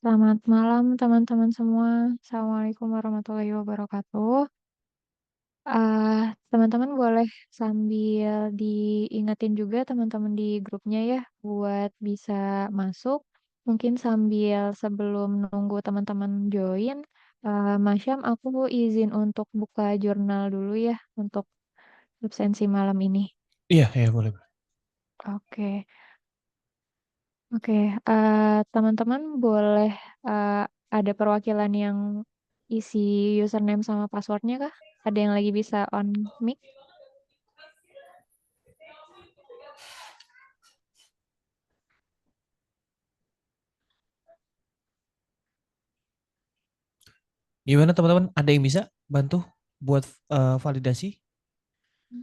Selamat malam teman-teman semua. Assalamualaikum warahmatullahi wabarakatuh. Teman-teman boleh sambil diingetin juga teman-teman di grupnya ya buat bisa masuk. Mungkin sambil sebelum nunggu teman-teman join, Masyam aku izin untuk buka jurnal dulu ya untuk absensi malam ini. Iya, iya boleh. Oke. Oke, teman-teman boleh eh, ada perwakilan yang isi username sama passwordnya kah? Ada yang lagi bisa on mic? Gimana teman-teman? Ada yang bisa bantu buat validasi?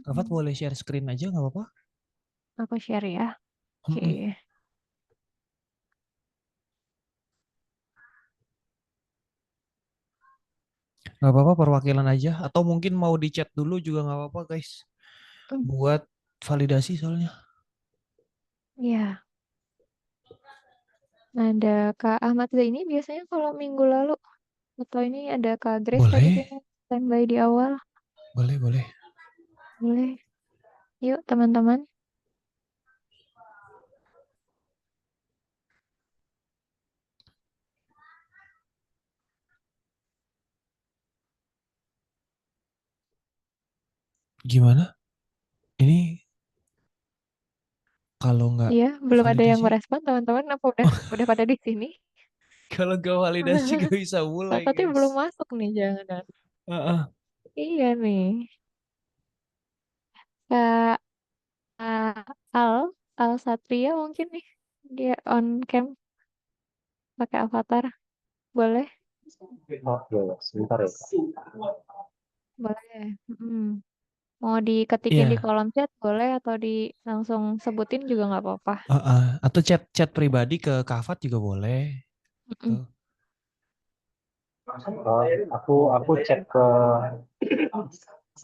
Kafat Mm-mm. boleh share screen aja nggak apa-apa? Aku share ya. Oke. Mm-mm. Nggak apa-apa perwakilan aja. Atau mungkin mau di chat dulu juga nggak apa-apa guys. Hmm, Buat validasi soalnya. ya, ada Kak Ahmad Zaini biasanya kalau minggu lalu atau ini ada Kak Grace tadi Boleh, kayaknya standby di awal. boleh, boleh. Boleh. Yuk teman-teman. Gimana? Ini kalau nggak Iya, belum ada yang validasi? merespon teman-teman. Apa udah pada di sini? Kalau nggak validasi nggak bisa mulai Takutnya guys. belum masuk nih jangan. Heeh. Iya nih. Kak Al, Al Satria mungkin nih. Dia on cam pakai avatar. Boleh? Oke, sebentar ya. Boleh. Mm-mm. Mau diketikin di Iya. kolom chat boleh atau di langsung sebutin juga nggak apa-apa. Heeh. Atau chat pribadi ke Kafat juga boleh. Mm-mm. Tuh. Aku cek ke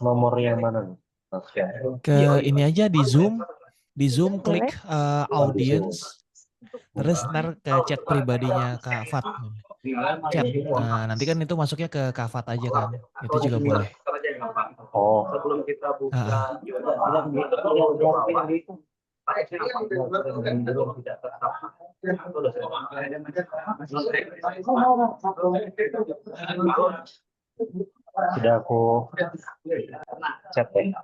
nomor yang mana nih? Oke. Ke ini aja di Zoom klik Boleh? Oh, di sini. audience, terus ntar ke chat pribadinya Kak Fat. Chat. Nah, nanti kan itu masuknya ke Kak Fat aja kan. Itu juga boleh. Oh, sebelum kita buka Ah, sudah aku chat ya.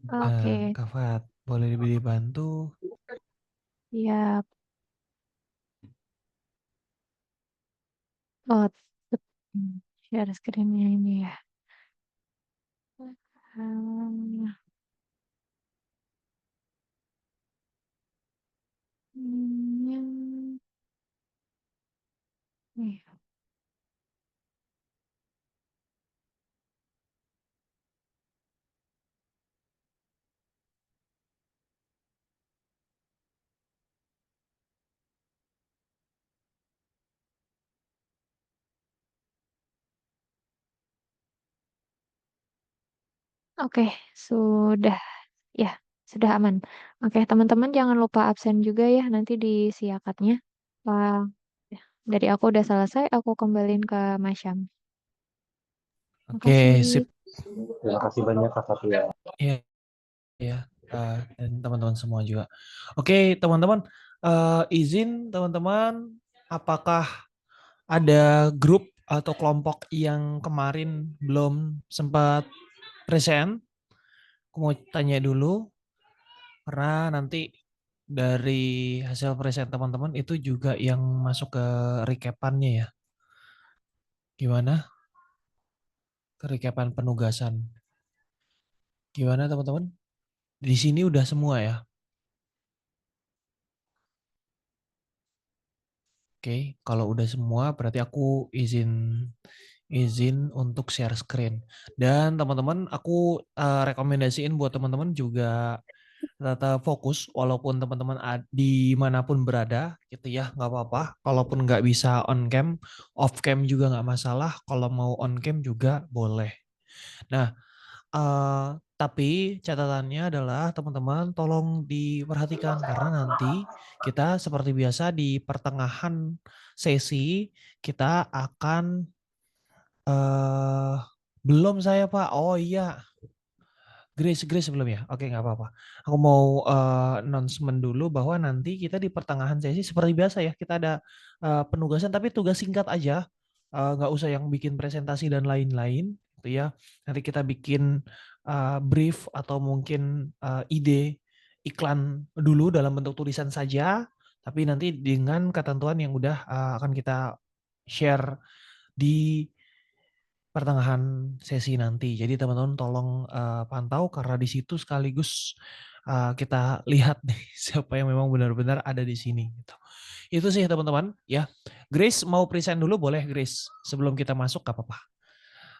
Oke. Kak Fat, boleh dibantu? Ya. Oh, share screen-nya ini ya. Hmm, nih. Oke, sudah. Ya, sudah aman. Oke, teman-teman jangan lupa absen juga ya nanti di siakatnya. Wah, ya, dari aku udah selesai, aku kembaliin ke Masyam. Oke, Makasih. sip. Terima kasih banyak Kak Satria. Iya, ya. Dan teman-teman semua juga. Oke, teman-teman, izin teman-teman, apakah ada grup atau kelompok yang kemarin belum sempat present? Aku mau tanya dulu, karena nanti dari hasil present teman-teman itu juga yang masuk ke recapannya ya. Gimana? Ke recapan penugasan. Gimana teman-teman? Di sini udah semua ya. Oke, kalau udah semua berarti aku izin izin untuk share screen. Dan teman-teman, aku rekomendasiin buat teman-teman juga tetap fokus walaupun teman-teman dimanapun berada gitu ya, nggak apa-apa. Kalaupun nggak bisa on cam, off cam juga nggak masalah. Kalau mau on cam juga boleh. Nah, Tapi catatannya adalah teman-teman tolong diperhatikan karena nanti kita seperti biasa di pertengahan sesi kita akan belum saya Pak. Oh iya, Grace belum ya? Oke, nggak apa-apa. Aku mau announcement dulu bahwa nanti kita di pertengahan sesi seperti biasa ya, kita ada penugasan tapi tugas singkat aja. Nggak usah yang bikin presentasi dan lain-lain gitu ya. Nanti kita bikin brief atau mungkin ide iklan dulu dalam bentuk tulisan saja, tapi nanti dengan ketentuan yang udah akan kita share di pertengahan sesi nanti. Jadi teman-teman tolong pantau karena di situ sekaligus kita lihat nih siapa yang memang benar-benar ada di sini gitu. Itu sih teman-teman ya. Grace mau present dulu boleh Grace sebelum kita masuk gak apa-apa.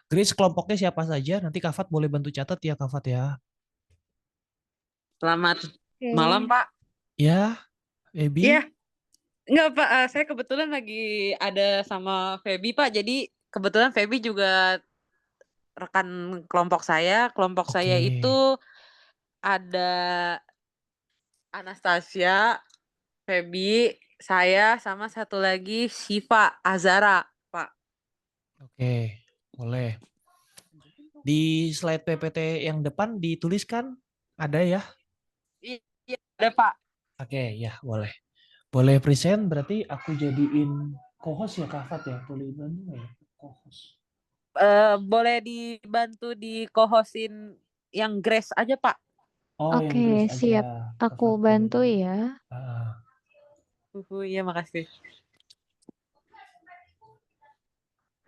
Grace kelompoknya siapa saja? Nanti Kafat boleh bantu catat ya Kafat ya. Selamat Oke. malam, Pak. Ya, Ebi. Iya, enggak Pak, saya kebetulan lagi ada sama Feby Pak, jadi kebetulan Feby juga rekan kelompok saya. Kelompok saya Oke. itu ada Anastasia, Feby, saya sama satu lagi Syifa Azara, Pak. Oke, boleh. Di slide PPT yang depan dituliskan ada ya? Iya, ada Pak. Oke, ya boleh. Boleh present berarti aku jadiin co-host ya Kak Fat ya? Boleh bantu nggak ya co-host? Boleh dibantu di co-hostin yang Grace aja, Pak. Oh, yang Oke, Grace aja. siap. Kak Aku Fat bantu boleh. ya. Iya, makasih.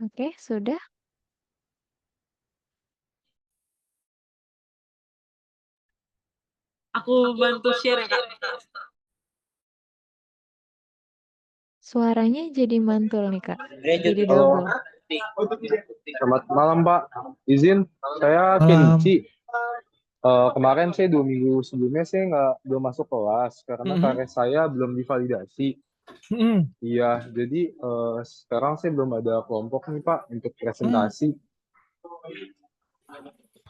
Oke, sudah. Aku bantu share ya, Kak. Suaranya jadi mantul nih, Kak. Jadi Halo. double. Selamat malam Pak. Izin, saya Malam. Kenci. Kemarin saya 2 minggu sebelumnya saya belum masuk kelas karena karya saya belum divalidasi. Iya, jadi sekarang saya belum ada kelompok nih Pak untuk presentasi.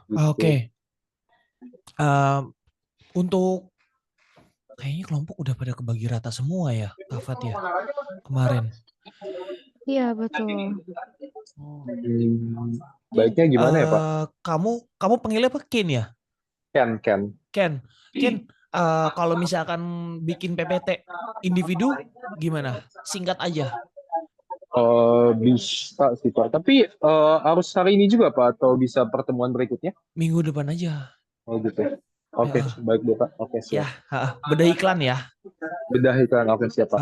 Gitu. Oke. Untuk kayaknya kelompok udah pada kebagi rata semua ya, Kak Fat ya, kemarin. Iya, betul. Baiknya gimana ya Pak? Kamu panggilnya apa Ken ya? Ken. Kalau misalkan bikin PPT individu gimana? Singkat aja. Bisa sih Pak. Tapi harus hari ini juga Pak atau bisa pertemuan berikutnya? Minggu depan aja. Oh gitu. Oke, baik deh Pak. Oke, siap. Ya, bedah iklan ya. Bedah iklan, oke siap Pak.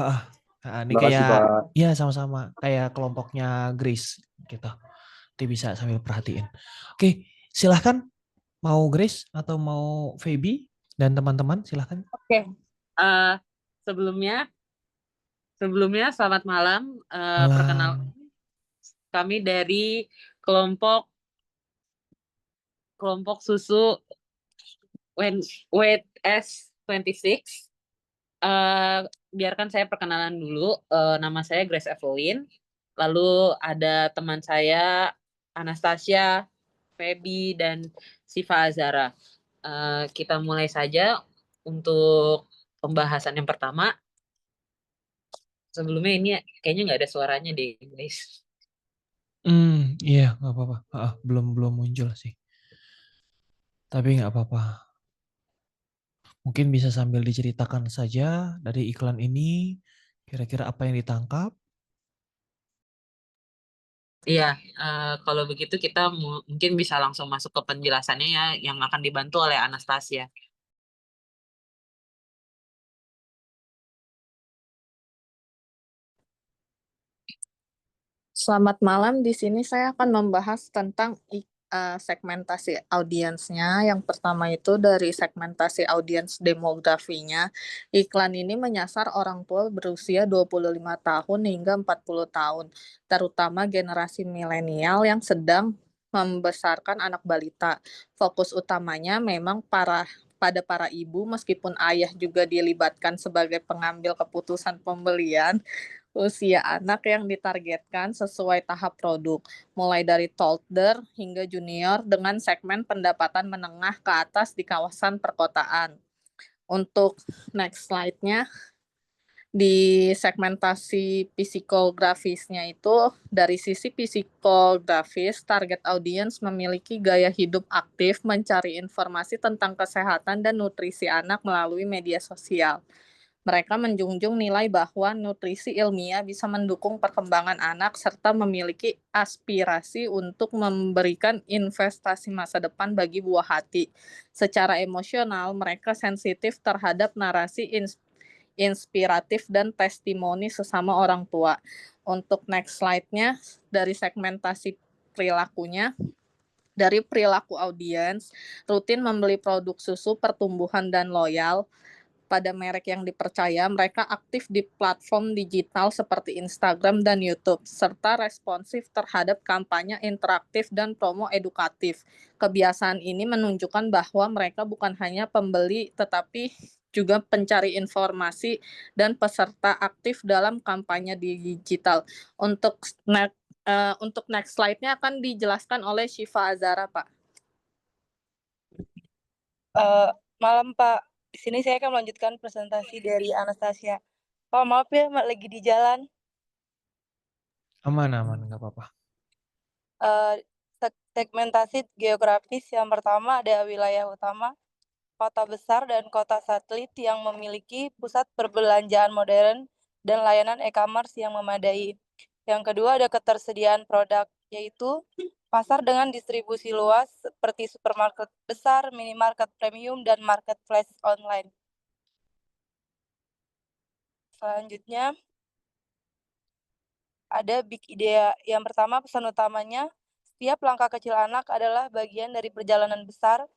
Ini Terima kasih, kayak Pak. ya sama-sama kayak kelompoknya Grace gitu. Nanti bisa sambil perhatiin. Oke, silahkan mau Grace atau mau Feby dan teman-teman silahkan. Oke. Sebelumnya selamat malam. Perkenalkan kami dari kelompok susu WS26. Biarkan saya perkenalan dulu. Nama saya Grace Evelyn. Lalu ada teman saya Anastasia, Feby, dan Syifa Azara. Kita mulai saja untuk pembahasan yang pertama. Sebelumnya ini kayaknya nggak ada suaranya deh, guys. Iya, nggak apa-apa. Belum muncul sih. Tapi nggak apa-apa. Mungkin bisa sambil diceritakan saja dari iklan ini, kira-kira apa yang ditangkap. Iya, kalau begitu kita mungkin bisa langsung masuk ke penjelasannya ya, yang akan dibantu oleh Anastasia. Selamat malam, di sini saya akan membahas tentang segmentasi audiensnya. Yang pertama itu dari segmentasi audiens demografinya. Iklan ini menyasar orang tua berusia 25 tahun hingga 40 tahun, terutama generasi milenial yang sedang membesarkan anak balita. Fokus utamanya memang para pada para ibu, meskipun ayah juga dilibatkan sebagai pengambil keputusan pembelian. Usia anak yang ditargetkan sesuai tahap produk, mulai dari toddler hingga junior dengan segmen pendapatan menengah ke atas di kawasan perkotaan. Untuk next slide-nya, di segmentasi psikografisnya itu, dari sisi psikografis, target audience memiliki gaya hidup aktif, mencari informasi tentang kesehatan dan nutrisi anak melalui media sosial. Mereka menjunjung nilai bahwa nutrisi ilmiah bisa mendukung perkembangan anak serta memiliki aspirasi untuk memberikan investasi masa depan bagi buah hati. Secara emosional, mereka sensitif terhadap narasi inspiratif dan testimoni sesama orang tua. Untuk next slide-nya, dari segmentasi perilakunya, dari perilaku audiens, rutin membeli produk susu pertumbuhan dan loyal pada merek yang dipercaya, mereka aktif di platform digital seperti Instagram dan YouTube, serta responsif terhadap kampanye interaktif dan promo edukatif. Kebiasaan ini menunjukkan bahwa mereka bukan hanya pembeli, tetapi juga pencari informasi dan peserta aktif dalam kampanye digital. Untuk next slide-nya akan dijelaskan oleh Syifa Azara, Pak. Malam, Pak. Di sini saya akan melanjutkan presentasi dari Anastasia. Pak, maaf ya, lagi di jalan. Aman, nggak apa-apa. Segmentasi geografis yang pertama ada wilayah utama, kota besar dan kota satelit yang memiliki pusat perbelanjaan modern dan layanan e-commerce yang memadai. Yang kedua ada ketersediaan produk, yaitu pasar dengan distribusi luas seperti supermarket besar, minimarket premium, dan marketplace online. Selanjutnya ada big idea. Yang pertama, pesan utamanya, setiap langkah kecil anak adalah bagian dari perjalanan besar.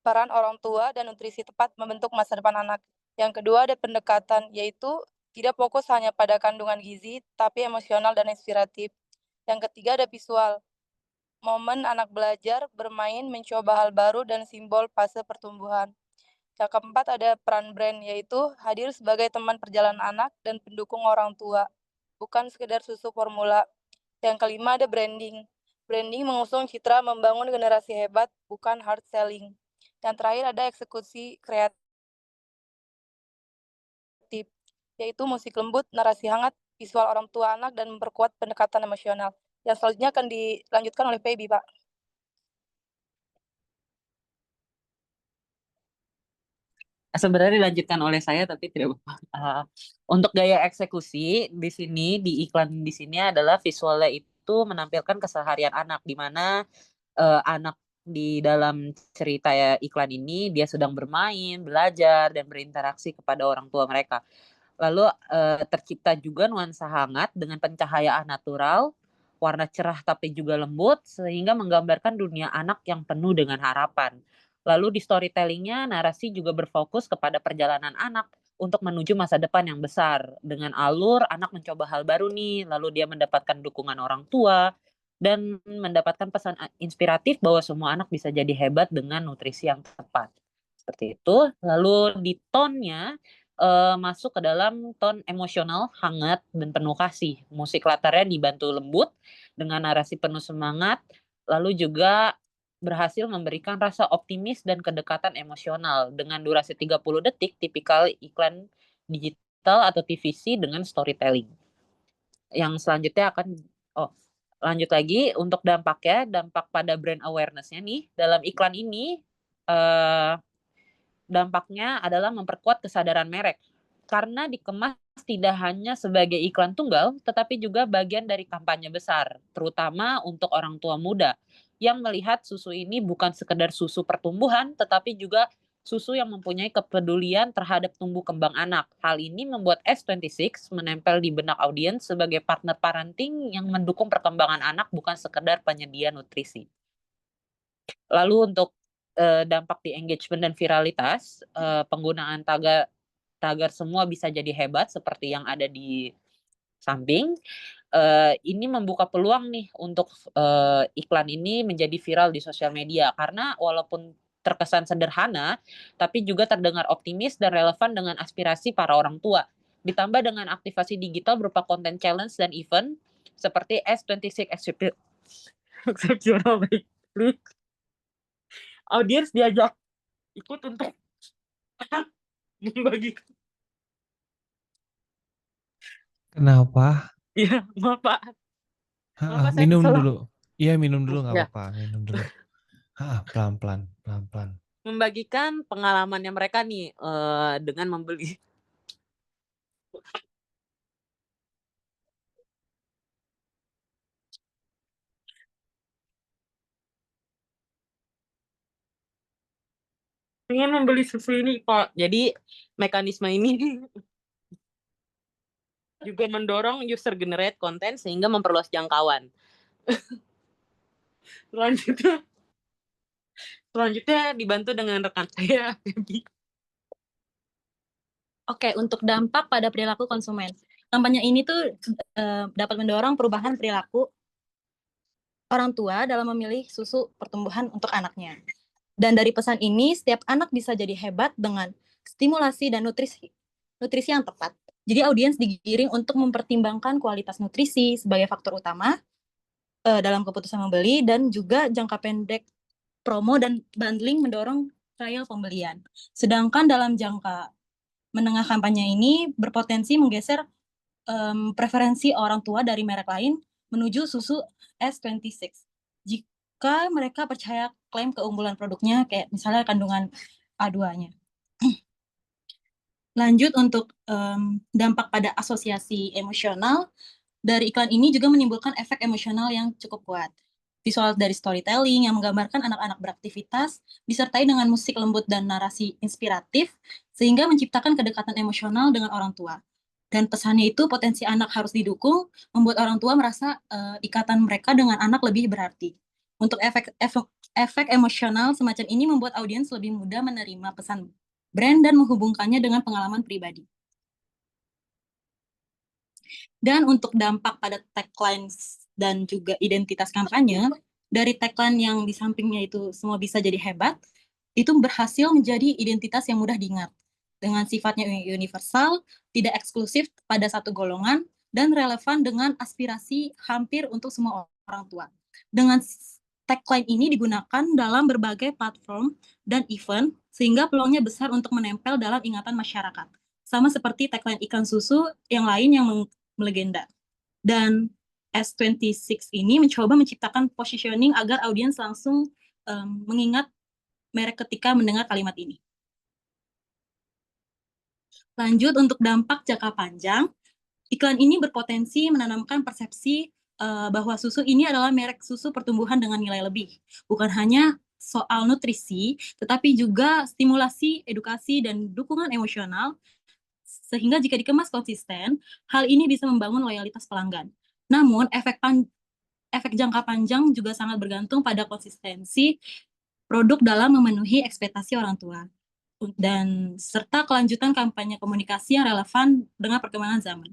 Peran orang tua dan nutrisi tepat membentuk masa depan anak. Yang kedua ada pendekatan, yaitu tidak fokus hanya pada kandungan gizi, tapi emosional dan inspiratif. Yang ketiga ada visual, momen anak belajar, bermain, mencoba hal baru, dan simbol fase pertumbuhan. Yang keempat ada peran brand, yaitu hadir sebagai teman perjalanan anak dan pendukung orang tua, bukan sekedar susu formula. Yang kelima ada branding. Branding mengusung citra membangun generasi hebat, bukan hard selling. Yang terakhir ada eksekusi kreatif, yaitu musik lembut, narasi hangat, visual orang tua anak, dan memperkuat pendekatan emosional. Yang selanjutnya akan dilanjutkan oleh Feby, Pak. Sebenarnya dilanjutkan oleh saya tapi tidak apa-apa. Untuk gaya eksekusi di sini, di iklan di sini adalah visualnya itu menampilkan keseharian anak, di mana anak di dalam cerita ya iklan ini dia sedang bermain, belajar, dan berinteraksi kepada orang tua mereka. Lalu tercipta juga nuansa hangat dengan pencahayaan natural, warna cerah tapi juga lembut, sehingga menggambarkan dunia anak yang penuh dengan harapan. Lalu di storytellingnya, narasi juga berfokus kepada perjalanan anak untuk menuju masa depan yang besar. Dengan alur, anak mencoba hal baru nih, lalu dia mendapatkan dukungan orang tua, dan mendapatkan pesan inspiratif bahwa semua anak bisa jadi hebat dengan nutrisi yang tepat. Seperti itu. Lalu di tone-nya, masuk ke dalam tone emosional, hangat, dan penuh kasih. Musik latarnya dibantu lembut, dengan narasi penuh semangat, lalu juga berhasil memberikan rasa optimis dan kedekatan emosional dengan durasi 30 detik, tipikal iklan digital atau TVC dengan storytelling. Yang selanjutnya lanjut lagi untuk dampaknya, dampak pada brand awareness-nya nih, dalam iklan ini dampaknya adalah memperkuat kesadaran merek karena dikemas tidak hanya sebagai iklan tunggal, tetapi juga bagian dari kampanye besar, terutama untuk orang tua muda yang melihat susu ini bukan sekedar susu pertumbuhan, tetapi juga susu yang mempunyai kepedulian terhadap tumbuh kembang anak. Hal ini membuat S26 menempel di benak audiens sebagai partner parenting yang mendukung perkembangan anak, bukan sekedar penyedia nutrisi. Lalu untuk dampak di engagement dan viralitas, penggunaan tagar semua bisa jadi hebat seperti yang ada di samping. ini membuka peluang nih untuk iklan ini menjadi viral di sosial media karena walaupun terkesan sederhana, tapi juga terdengar optimis dan relevan dengan aspirasi para orang tua. Ditambah dengan aktivasi digital berupa konten challenge dan event seperti S26 Exceptional Weekly. Audiens diajak ikut untuk membagi. Kenapa? Iya, maaf Pak. Maaf Pak, saya Minum salah. dulu. Iya, minum dulu nggak Ya. apa-apa, minum dulu. Pelan-pelan, pelan-pelan. Membagikan pengalamannya mereka nih dengan membeli. Ingin membeli susu ini Pak. Jadi mekanisme ini juga mendorong user generate konten sehingga memperluas jangkauan. Selanjutnya dibantu dengan rekan saya, Feby. Oke, untuk dampak pada perilaku konsumen. Kampanye ini tuh dapat mendorong perubahan perilaku orang tua dalam memilih susu pertumbuhan untuk anaknya. Dan dari pesan ini, setiap anak bisa jadi hebat dengan stimulasi dan nutrisi yang tepat. Jadi audiens digiring untuk mempertimbangkan kualitas nutrisi sebagai faktor utama dalam keputusan membeli, dan juga jangka pendek promo dan bundling mendorong trial pembelian. Sedangkan dalam jangka menengah kampanye ini berpotensi menggeser preferensi orang tua dari merek lain menuju susu S26. Jika mereka percaya klaim keunggulan produknya, kayak misalnya kandungan A2-nya. Lanjut untuk dampak pada asosiasi emosional, dari iklan ini juga menimbulkan efek emosional yang cukup kuat. Visual dari storytelling yang menggambarkan anak-anak beraktivitas, disertai dengan musik lembut dan narasi inspiratif, sehingga menciptakan kedekatan emosional dengan orang tua. Dan pesannya itu potensi anak harus didukung, membuat orang tua merasa ikatan mereka dengan anak lebih berarti. Untuk efek emosional semacam ini membuat audiens lebih mudah menerima pesan brand dan menghubungkannya dengan pengalaman pribadi. Dan untuk dampak pada tagline dan juga identitas kampanye, dari tagline yang di sampingnya itu semua bisa jadi hebat, itu berhasil menjadi identitas yang mudah diingat. Dengan sifatnya universal, tidak eksklusif pada satu golongan, dan relevan dengan aspirasi hampir untuk semua orang tua. Dengan tagline ini digunakan dalam berbagai platform dan event, sehingga peluangnya besar untuk menempel dalam ingatan masyarakat. Sama seperti tagline iklan susu yang lain yang melegenda. Dan S26 ini mencoba menciptakan positioning agar audiens langsung mengingat merek ketika mendengar kalimat ini. Lanjut untuk dampak jangka panjang, iklan ini berpotensi menanamkan persepsi bahwa susu ini adalah merek susu pertumbuhan dengan nilai lebih. Bukan hanya soal nutrisi, tetapi juga stimulasi, edukasi, dan dukungan emosional, sehingga jika dikemas konsisten, hal ini bisa membangun loyalitas pelanggan. Namun, efek jangka panjang juga sangat bergantung pada konsistensi produk dalam memenuhi ekspektasi orang tua, dan serta kelanjutan kampanye komunikasi yang relevan dengan perkembangan zaman.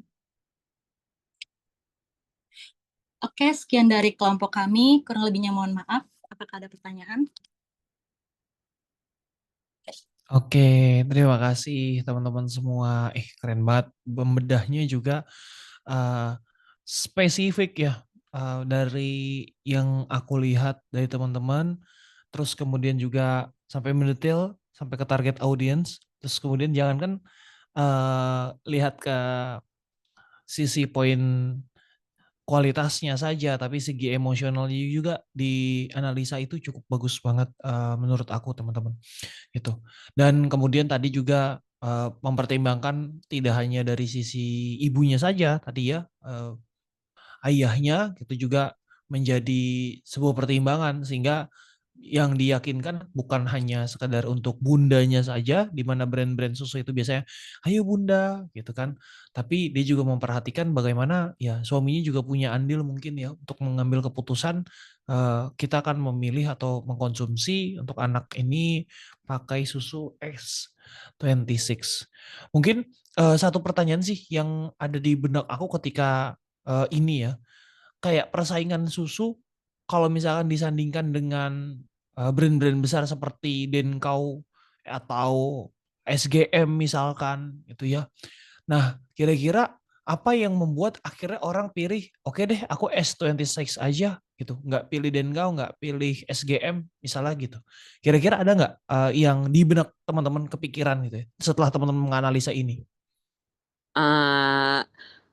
Oke, sekian dari kelompok kami. Kurang lebihnya mohon maaf. Apakah ada pertanyaan? Oke, terima kasih teman-teman semua. Keren banget. Pembedahnya juga spesifik ya, dari yang aku lihat dari teman-teman. Terus kemudian juga sampai mendetail, sampai ke target audience. Terus kemudian jangan kan lihat ke sisi poin kualitasnya saja, tapi segi emosionalnya juga dianalisa. Itu cukup bagus banget menurut aku teman-teman. Gitu. Dan kemudian tadi juga mempertimbangkan tidak hanya dari sisi ibunya saja tadi ya, ayahnya gitu juga menjadi sebuah pertimbangan, sehingga yang diyakinkan bukan hanya sekedar untuk bundanya saja, di mana brand-brand susu itu biasanya ayo bunda gitu kan, tapi dia juga memperhatikan bagaimana ya suaminya juga punya andil mungkin ya untuk mengambil keputusan kita akan memilih atau mengkonsumsi untuk anak ini pakai susu S26. Mungkin satu pertanyaan sih yang ada di benak aku ketika ini ya, kayak persaingan susu kalau misalkan disandingkan dengan brand-brand besar seperti Denkau atau SGM misalkan gitu ya. Nah, kira-kira apa yang membuat akhirnya orang pilih, oke deh aku S26 aja gitu, nggak pilih Denkau, nggak pilih SGM misalnya gitu. Kira-kira ada nggak yang di benak teman-teman kepikiran gitu ya, setelah teman-teman menganalisa ini?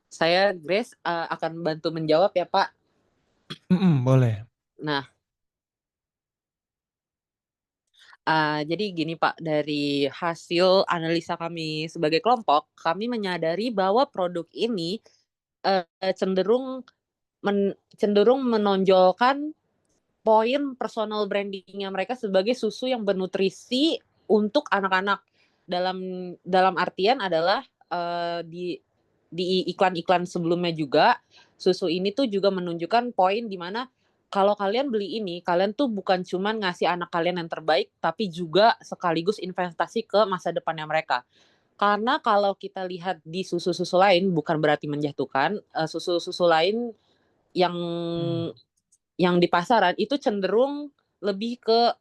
Saya Grace akan bantu menjawab ya Pak. Boleh. Nah, jadi gini Pak, dari hasil analisa kami sebagai kelompok, kami menyadari bahwa produk ini cenderung menonjolkan poin personal brandingnya mereka sebagai susu yang bernutrisi untuk anak-anak. Dalam artian adalah di iklan-iklan sebelumnya juga, susu ini tuh juga menunjukkan poin di mana kalau kalian beli ini, kalian tuh bukan cuman ngasih anak kalian yang terbaik, tapi juga sekaligus investasi ke masa depannya mereka. Karena kalau kita lihat di susu-susu lain, bukan berarti menjatuhkan, susu-susu lain yang di pasaran itu cenderung lebih ke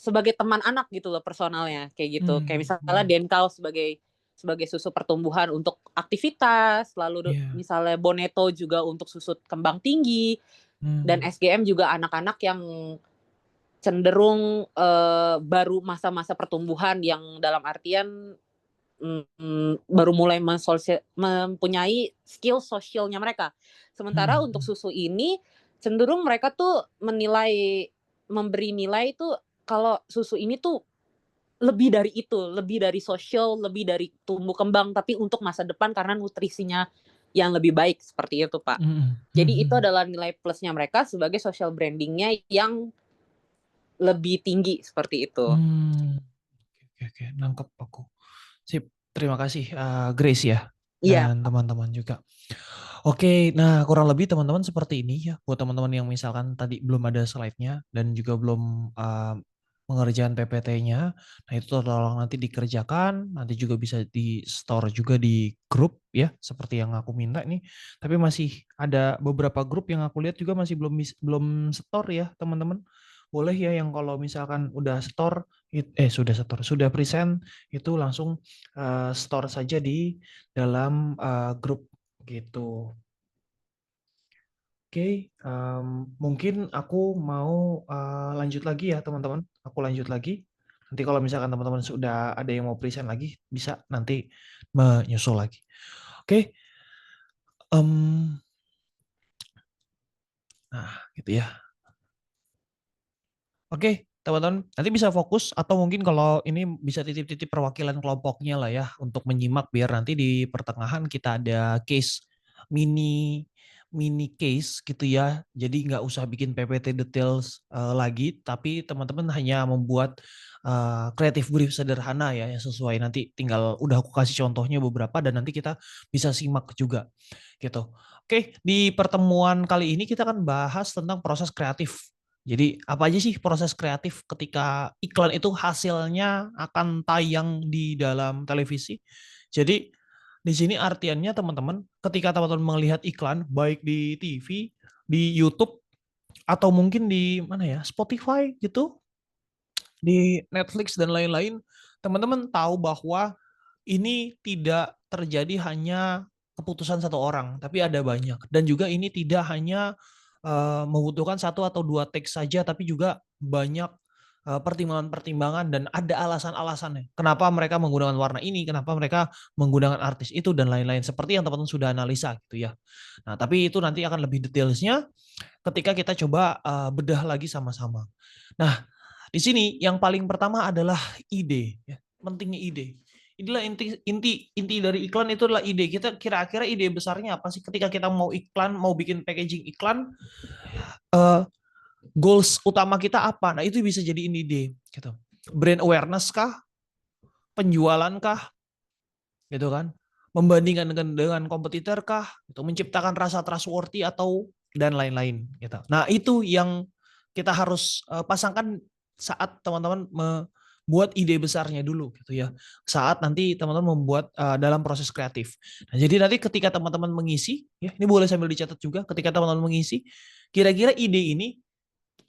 sebagai teman anak gitu loh personalnya, kayak gitu. Kayak misalnya Denkau sebagai susu pertumbuhan untuk aktivitas, lalu misalnya Boneto juga untuk susu kembang tinggi, dan SGM juga anak-anak yang cenderung baru masa-masa pertumbuhan yang dalam artian baru mulai mempunyai skill sosialnya mereka. Sementara untuk susu ini cenderung mereka tuh memberi nilai tuh kalau susu ini tuh lebih dari itu, lebih dari sosial, lebih dari tumbuh kembang, tapi untuk masa depan karena nutrisinya yang lebih baik, seperti itu Pak. Jadi itu adalah nilai plusnya mereka sebagai social brandingnya yang lebih tinggi, seperti itu. Oke, nangkep aku. Sip, terima kasih Grace ya, dan teman-teman juga. Oke, nah kurang lebih teman-teman seperti ini ya, buat teman-teman yang misalkan tadi belum ada slide-nya dan juga belum mengerjakan PPT-nya, nah itu tolong nanti dikerjakan, nanti juga bisa di store juga di grup ya, seperti yang aku minta nih. Tapi masih ada beberapa grup yang aku lihat juga masih belum store ya teman-teman. Boleh ya yang kalau misalkan udah store, sudah present itu langsung store saja di dalam grup gitu. Oke, mungkin aku mau lanjut lagi ya teman-teman. Aku lanjut lagi. Nanti kalau misalkan teman-teman sudah ada yang mau present lagi, bisa nanti menyusul lagi. Oke, nah gitu ya. Oke, teman-teman, nanti bisa fokus atau mungkin kalau ini bisa titip-titip perwakilan kelompoknya lah ya untuk menyimak biar nanti di pertengahan kita ada case mini case gitu ya. Jadi nggak usah bikin PPT details lagi, tapi teman-teman hanya membuat creative brief sederhana ya yang sesuai. Nanti tinggal udah aku kasih contohnya beberapa dan nanti kita bisa simak juga gitu. Oke, di pertemuan kali ini kita akan bahas tentang proses kreatif. Jadi apa aja sih proses kreatif ketika iklan itu hasilnya akan tayang di dalam televisi. Jadi di sini artiannya teman-teman ketika teman-teman melihat iklan baik di TV, di YouTube atau mungkin di mana ya, Spotify gitu, di Netflix dan lain-lain, teman-teman tahu bahwa ini tidak terjadi hanya keputusan satu orang, tapi ada banyak. Dan juga ini tidak hanya membutuhkan satu atau dua teks saja, tapi juga banyak pertimbangan-pertimbangan dan ada alasan-alasannya. Kenapa mereka menggunakan warna ini, kenapa mereka menggunakan artis itu, dan lain-lain. Seperti yang teman-teman sudah analisa gitu ya. Nah, tapi itu nanti akan lebih detailsnya ketika kita coba bedah lagi sama-sama. Nah, di sini yang paling pertama adalah ide. Ya. Pentingnya ide. Inilah inti dari iklan itu adalah ide. Kita kira-kira ide besarnya apa sih ketika kita mau iklan, mau bikin packaging iklan, goals utama kita apa? Nah itu bisa jadi ide. Gitu. Brand awareness kah? Penjualan kah? Gitu kan? Membandingkan dengan kompetitor kah? Gitu. Menciptakan rasa trustworthy atau dan lain-lain. Gitu. Nah itu yang kita harus pasangkan saat teman-teman buat ide besarnya dulu gitu ya. Saat nanti teman-teman membuat dalam proses kreatif. Nah, jadi nanti ketika teman-teman mengisi, ya ini boleh sambil dicatat juga. Ketika teman-teman mengisi, kira-kira ide ini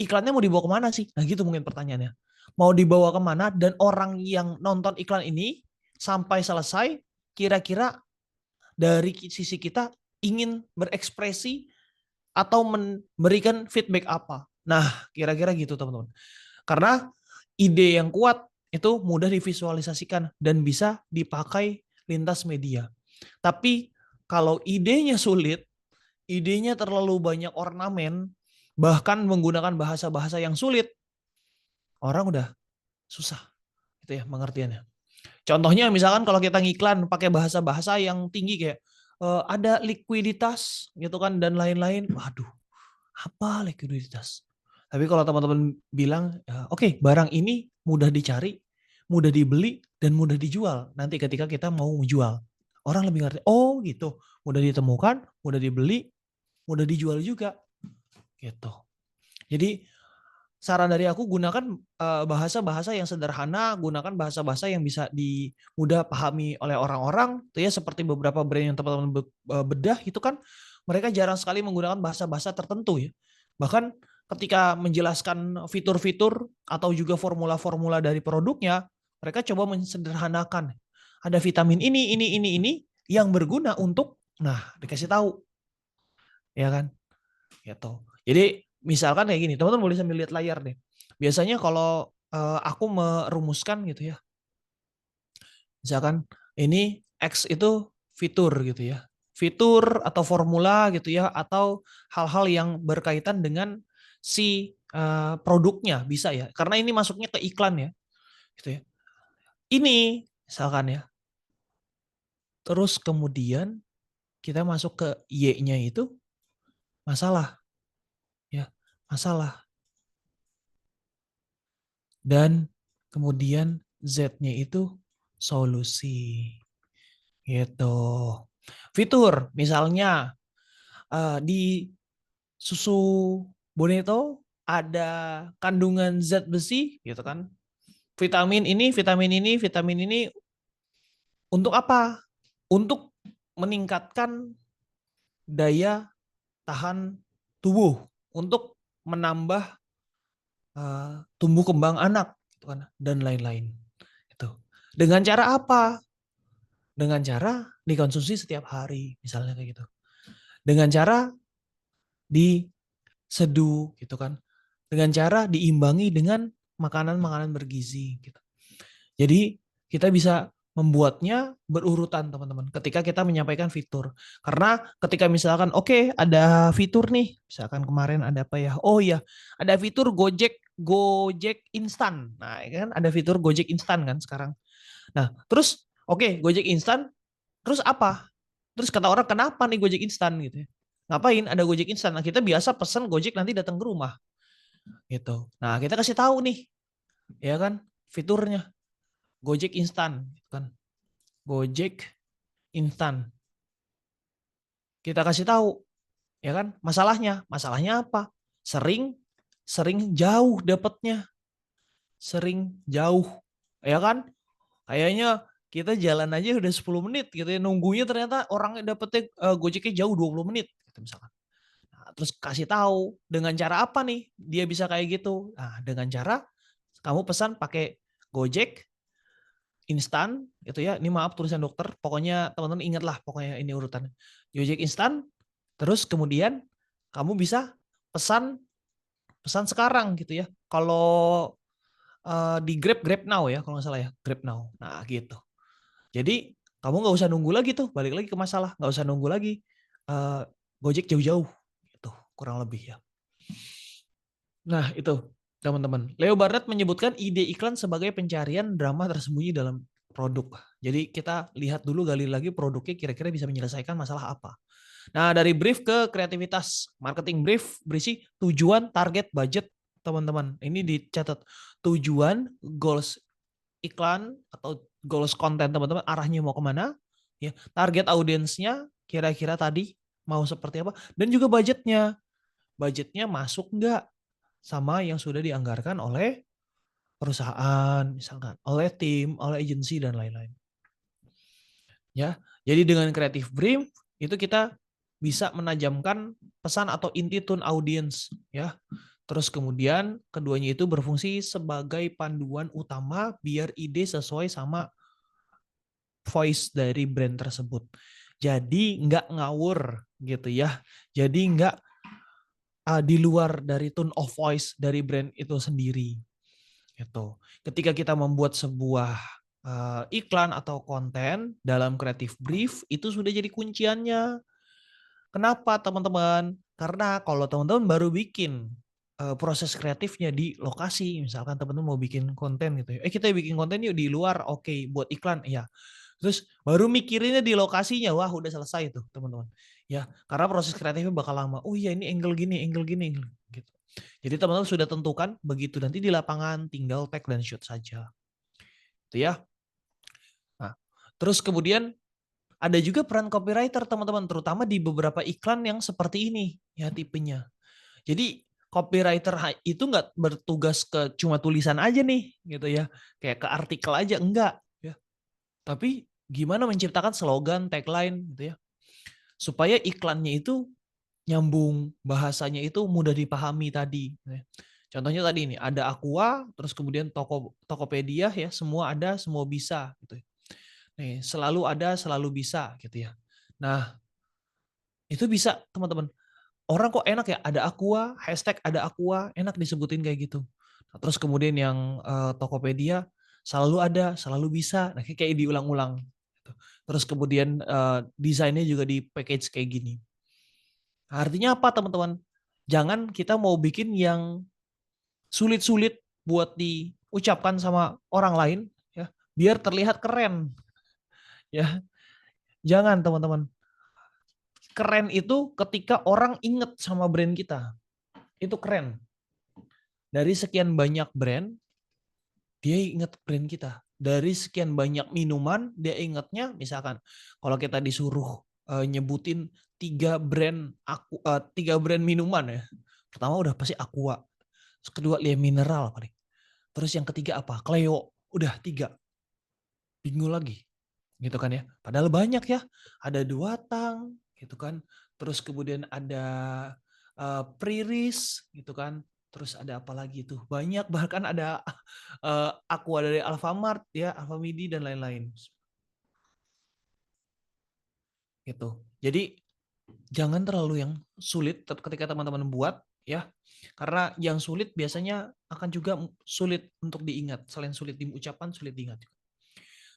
iklannya mau dibawa kemana sih? Nah gitu mungkin pertanyaannya. Mau dibawa kemana dan orang yang nonton iklan ini sampai selesai, kira-kira dari sisi kita ingin berekspresi atau memberikan feedback apa. Nah kira-kira gitu teman-teman. Karena ide yang kuat itu mudah divisualisasikan dan bisa dipakai lintas media. Tapi kalau idenya sulit, idenya terlalu banyak ornamen, bahkan menggunakan bahasa-bahasa yang sulit, orang udah susah gitu ya pengertiannya. Contohnya misalkan kalau kita ngiklan pakai bahasa-bahasa yang tinggi kayak ada likuiditas gitu kan dan lain-lain. Waduh, apa likuiditas? Tapi kalau teman-teman bilang, oke, barang ini mudah dicari, mudah dibeli, dan mudah dijual. Nanti ketika kita mau menjual, orang lebih ngerti, oh gitu, mudah ditemukan, mudah dibeli, mudah dijual juga. Gitu. Jadi saran dari aku gunakan bahasa-bahasa yang sederhana, gunakan bahasa-bahasa yang bisa mudah pahami oleh orang-orang. Itu ya seperti beberapa brand yang teman-teman bedah itu kan mereka jarang sekali menggunakan bahasa-bahasa tertentu ya. Bahkan ketika menjelaskan fitur-fitur atau juga formula-formula dari produknya, mereka coba mensederhanakan. Ada vitamin ini yang berguna untuk, nah dikasih tahu, ya kan? Gitu. Jadi misalkan kayak gini, teman-teman boleh sambil lihat layar deh. Biasanya kalau aku merumuskan gitu ya, misalkan ini X itu fitur gitu ya, fitur atau formula gitu ya, atau hal-hal yang berkaitan dengan si produknya bisa ya, karena ini masuknya ke iklan ya, gitu ya. Ini misalkan ya, terus kemudian kita masuk ke Y-nya itu masalah, ya masalah. Dan kemudian Z-nya itu solusi. Gitu. Fitur misalnya di susu Bonito ada kandungan zat besi gitu kan. Vitamin ini, vitamin ini, vitamin ini untuk apa? Untuk meningkatkan daya tahan tubuh, untuk menambah tumbuh kembang anak gitu kan, dan lain-lain. Itu. Dengan cara apa? Dengan cara dikonsumsi setiap hari, misalnya kayak gitu. Dengan cara diseduh gitu kan. Dengan cara diimbangi dengan makanan-makanan bergizi gitu. Jadi kita bisa membuatnya berurutan teman-teman ketika kita menyampaikan fitur. Karena ketika misalkan oke, ada fitur nih, misalkan kemarin ada apa ya? Oh ya, ada fitur Gojek instan. Nah, kan ada fitur Gojek instan kan sekarang. Nah, terus oke, Gojek instan, terus apa? Terus kata orang kenapa nih Gojek instan gitu ya? Ngapain ada Gojek instan? Nah, kita biasa pesan Gojek nanti datang ke rumah. Gitu. Nah, kita kasih tahu nih, ya kan, fiturnya. Gojek instan kan. Gojek instan. Kita kasih tahu, ya kan? Masalahnya apa? Sering jauh dapatnya. Sering jauh. Ya kan? Kayaknya kita jalan aja udah 10 menit gitu ya. Nunggunya ternyata orang dapetnya Gojeknya jauh 20 menit gitu misalkan. Nah, terus kasih tahu dengan cara apa nih dia bisa kayak gitu. Nah, dengan cara kamu pesan pakai Gojek instan gitu ya. Ini maaf tulisan dokter, pokoknya teman-teman ingatlah pokoknya ini urutannya. Gojek instan, terus kemudian kamu bisa pesan sekarang gitu ya. Kalau di Grab Now ya kalau nggak salah ya, Grab Now. Nah gitu. Jadi kamu nggak usah nunggu lagi tuh, balik lagi ke masalah, nggak usah nunggu lagi Gojek jauh-jauh gitu, kurang lebih ya. Nah itu teman-teman. Leo Barnett menyebutkan ide iklan sebagai pencarian drama tersembunyi dalam produk. Jadi kita lihat dulu, gali lagi produknya kira-kira bisa menyelesaikan masalah apa. Nah dari brief ke kreativitas, marketing brief berisi tujuan, target, budget teman-teman. Ini dicatat tujuan, goals iklan atau goals konten teman-teman, arahnya mau kemana, ya target audiensnya kira-kira tadi mau seperti apa, dan juga budgetnya masuk nggak sama yang sudah dianggarkan oleh perusahaan misalkan, oleh tim, oleh agensi dan lain-lain. Ya, jadi dengan creative brief itu kita bisa menajamkan pesan atau inti tone audience ya. Terus kemudian keduanya itu berfungsi sebagai panduan utama biar ide sesuai sama voice dari brand tersebut. Jadi nggak ngawur gitu ya. Jadi nggak di luar dari tone of voice dari brand itu sendiri. Gitu. Ketika kita membuat sebuah iklan atau konten dalam creative brief itu sudah jadi kunciannya. Kenapa teman-teman? Karena kalau teman-teman baru bikin proses kreatifnya di lokasi, misalkan teman-teman mau bikin konten gitu ya. Kita bikin konten yuk di luar, oke, buat iklan, iya. Terus baru mikirinnya di lokasinya, wah udah selesai tuh teman-teman. Ya, karena proses kreatifnya bakal lama. Oh iya ini angle gini, angle gini, angle gitu. Jadi teman-teman sudah tentukan begitu nanti di lapangan tinggal tag dan shoot saja. Itu ya. Nah, terus kemudian ada juga peran copywriter teman-teman, terutama di beberapa iklan yang seperti ini ya tipenya. Jadi copywriter itu nggak bertugas ke cuma tulisan aja nih gitu ya, kayak ke artikel aja enggak ya. Tapi gimana menciptakan slogan, tagline gitu ya, supaya iklannya itu nyambung, bahasanya itu mudah dipahami tadi. Contohnya tadi ini ada Aqua, terus kemudian Tokopedia ya, semua ada, semua bisa gitu. Nih, selalu ada, selalu bisa gitu ya. Nah, itu bisa teman-teman. Orang kok enak ya, ada Aqua, hashtag ada Aqua, enak disebutin kayak gitu. Nah, terus kemudian yang Tokopedia, selalu ada, selalu bisa. Nah, kayak diulang-ulang. Gitu. Terus kemudian desainnya juga di package kayak gini. Artinya apa teman-teman? Jangan kita mau bikin yang sulit-sulit buat diucapkan sama orang lain, ya, biar terlihat keren. Ya, jangan teman-teman. Keren itu ketika orang inget sama brand kita. Itu keren. Dari sekian banyak brand, dia inget brand kita. Dari sekian banyak minuman, dia ingetnya misalkan kalau kita disuruh nyebutin 3 brand minuman ya. Pertama udah pasti Aqua. Terus kedua Lia Mineral paling. Terus yang ketiga apa? Cleo. Udah 3. Bingung lagi. Gitu kan ya. Padahal banyak ya. Ada Duatang gitu kan. Terus kemudian ada Priris gitu kan. Terus ada apa lagi tuh? Banyak, bahkan ada Aqua dari Alfamart ya, Alfamidi dan lain-lain. Gitu. Jadi jangan terlalu yang sulit ketika teman-teman buat ya. Karena yang sulit biasanya akan juga sulit untuk diingat. Selain sulit diucapkan, sulit diingat.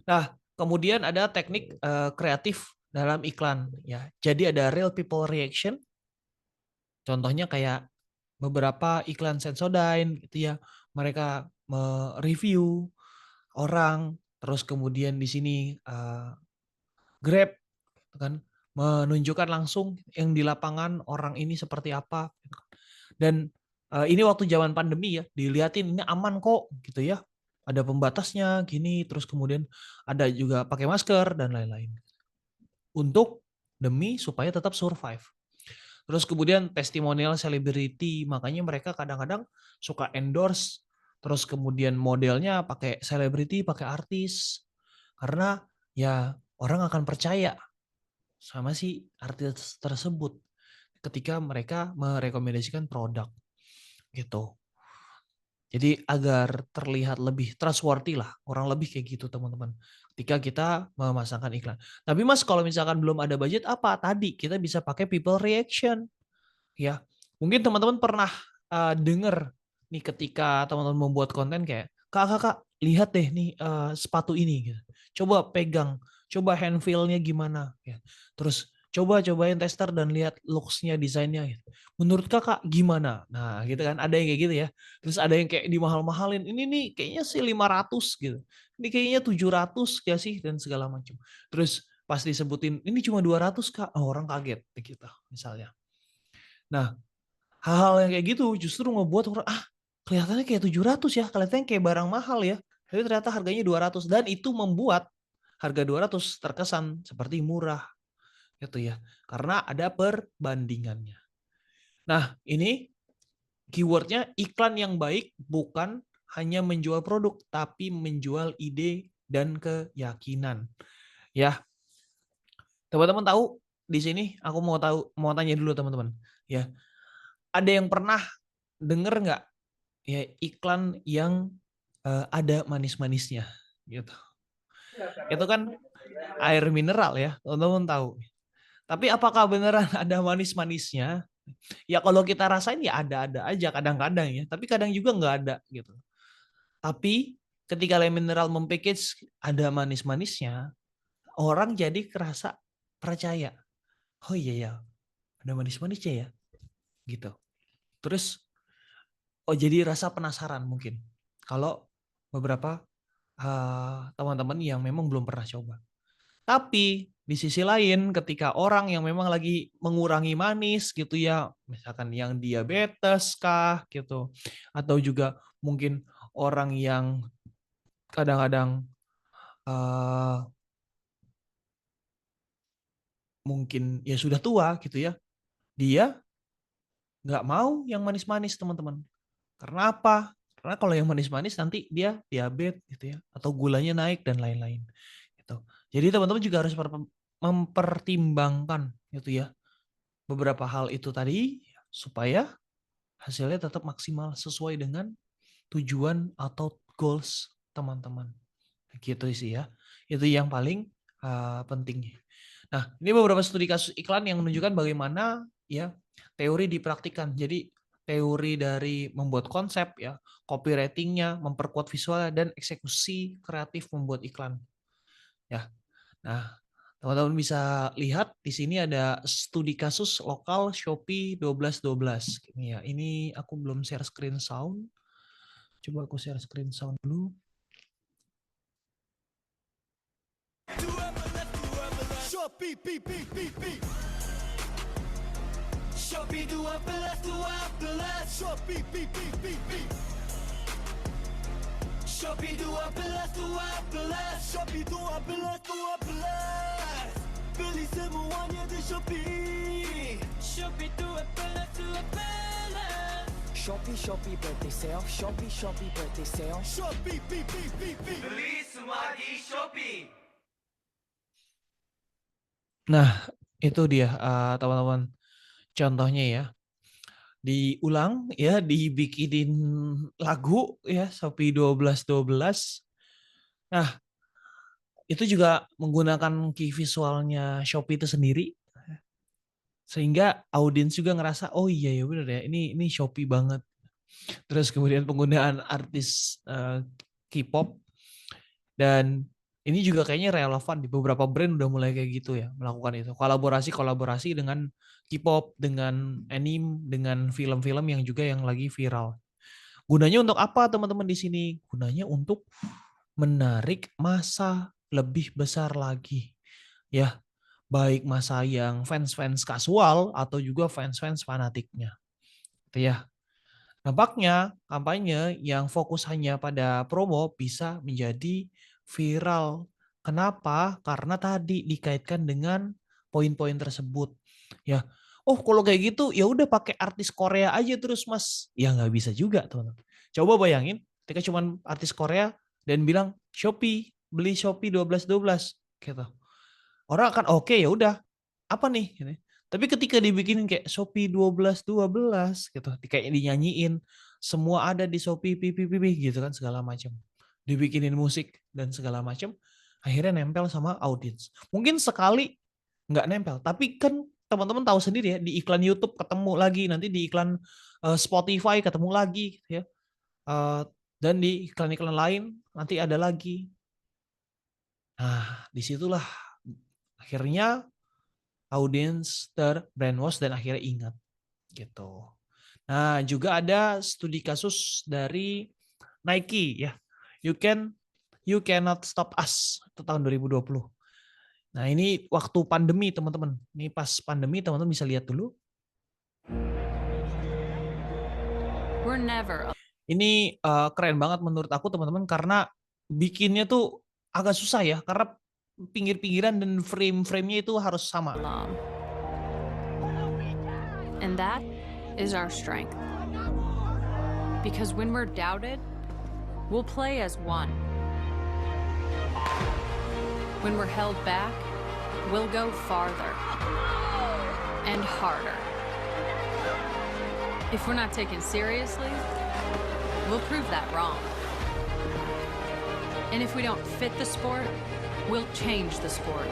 Nah, kemudian ada teknik kreatif dalam iklan ya. Jadi ada real people reaction. Contohnya kayak beberapa iklan Sensodyne gitu ya. Mereka mereview orang, terus kemudian di sini Grab kan menunjukkan langsung yang di lapangan orang ini seperti apa. Dan ini waktu zaman pandemi ya, dilihatin ini aman kok gitu ya. Ada pembatasnya gini, terus kemudian ada juga pakai masker dan lain-lain. Untuk demi supaya tetap survive. Terus kemudian testimonial selebriti, makanya mereka kadang-kadang suka endorse, terus kemudian modelnya pakai selebriti, pakai artis. Karena ya orang akan percaya sama si artis tersebut ketika mereka merekomendasikan produk gitu. Jadi agar terlihat lebih trustworthy lah, kurang lebih kayak gitu teman-teman. Ketika kita memasangkan iklan. Tapi Mas kalau misalkan belum ada budget apa? Tadi kita bisa pakai people reaction. Ya, mungkin teman-teman pernah denger nih ketika teman-teman membuat konten kayak, Kak, lihat deh nih sepatu ini. Gitu. Coba pegang, coba hand feel-nya gimana. Ya. Terus cobain tester dan lihat looks-nya, desainnya. Gitu. Menurut kakak gimana? Nah gitu kan, ada yang kayak gitu ya. Terus ada yang kayak dimahal-mahalin, ini nih kayaknya sih 500 gitu. Ini kayaknya 700 ya sih, dan segala macam. Terus pas disebutin, ini cuma 200 kak, oh, orang kaget gitu misalnya. Nah, hal-hal yang kayak gitu justru ngebuat orang, kelihatannya kayak 700 ya, kelihatannya kayak barang mahal ya. Tapi ternyata harganya 200 dan itu membuat harga 200 terkesan seperti murah gitu ya. Karena ada perbandingannya. Nah, ini keywordnya iklan yang baik bukan hanya menjual produk, tapi menjual ide dan keyakinan. Ya, teman-teman tahu di sini aku mau tanya dulu teman-teman. Ya, ada yang pernah denger nggak ya iklan yang ada manis-manisnya gitu? Itu kan air mineral ya, teman-teman tahu. Tapi apakah beneran ada manis-manisnya? Ya kalau kita rasain ya ada-ada aja kadang-kadang ya, tapi kadang juga nggak ada gitu. Tapi ketika Le Mineral mempackage ada manis-manisnya, orang jadi kerasa percaya. Oh iya ya, ada manis-manisnya ya, gitu. Terus, oh jadi rasa penasaran mungkin. Kalau beberapa teman-teman yang memang belum pernah coba. Tapi di sisi lain ketika orang yang memang lagi mengurangi manis gitu ya, misalkan yang diabetes kah gitu, atau juga mungkin orang yang kadang-kadang mungkin ya sudah tua gitu ya, dia nggak mau yang manis-manis teman-teman. Karena apa? Karena kalau yang manis-manis nanti dia diabetes gitu ya, atau gulanya naik dan lain-lain. Gitu. Jadi teman-teman juga harus mempertimbangkan gitu ya beberapa hal itu tadi supaya hasilnya tetap maksimal sesuai dengan tujuan atau goals teman-teman. Gitu sih ya. Itu yang paling penting. Nah, ini beberapa studi kasus iklan yang menunjukkan bagaimana ya teori dipraktikkan. Jadi teori dari membuat konsep ya, copywriting-nya, memperkuat visualnya dan eksekusi kreatif membuat iklan. Ya. Nah, teman-teman bisa lihat di sini ada studi kasus lokal Shopee 1212. Ini ya, ini aku belum share screen sound. Coba aku share screen sound dulu. Shopee, Shopee 12. Shopee, Shopee 12. Shopee 12. Beli semuanya di Shopee. Shopee 12. Shopee birthday sale. Shopee birthday sale. Shopee, beli semua di Shopee. Nah, itu dia teman-teman. Contohnya ya. Diulang ya, dibikinin lagu ya, Shopee 12. Nah, itu juga menggunakan key visualnya Shopee itu sendiri. Sehingga audiens juga ngerasa, oh iya ya bener ya, ini Shopee banget. Terus kemudian penggunaan artis K-pop, dan ini juga kayaknya relevan di beberapa brand udah mulai kayak gitu ya, melakukan itu. Kolaborasi dengan K-pop, dengan anime, dengan film-film yang juga yang lagi viral. Gunanya untuk apa teman-teman di sini? Gunanya untuk menarik massa lebih besar lagi. Ya, baik massa yang fans-fans kasual atau juga fans-fans fanatiknya. Itu ya. Nampaknya kampanye yang fokus hanya pada promo bisa menjadi viral. Kenapa? Karena tadi dikaitkan dengan poin-poin tersebut. Ya, oh kalau kayak gitu ya udah pakai artis Korea aja terus Mas. Ya nggak bisa juga teman-teman. Coba bayangin, ketika cuma artis Korea dan bilang Shopee, beli Shopee 12 gitu. Orang akan oke ya udah. Apa nih? Tapi ketika dibikinin kayak Shopee 12 gitu, kayak dinyanyiin, semua ada di Shopee gitu kan segala macam. Dibikinin musik dan segala macam, akhirnya nempel sama audiens. Mungkin sekali nggak nempel, tapi kan teman-teman tahu sendiri ya, di iklan YouTube ketemu lagi, nanti di iklan Spotify ketemu lagi ya. Dan di iklan-iklan lain nanti ada lagi. Nah, disitulah akhirnya audiens terbrainwash dan akhirnya ingat gitu. Nah, juga ada studi kasus dari Nike ya. You cannot stop us, itu tahun 2020. Nah, ini waktu pandemi teman-teman. Ini pas pandemi teman-teman bisa lihat dulu. Ini keren banget menurut aku teman-teman karena bikinnya tuh agak susah ya karena pinggir-pinggiran dan frame-frame-nya itu harus sama. And that is our strength. Because when we're doubted, We'll play as one. When we're held back, we'll go farther and harder. If we're not taken seriously, we'll prove that wrong. And if we don't fit the sport, we'll change the sport.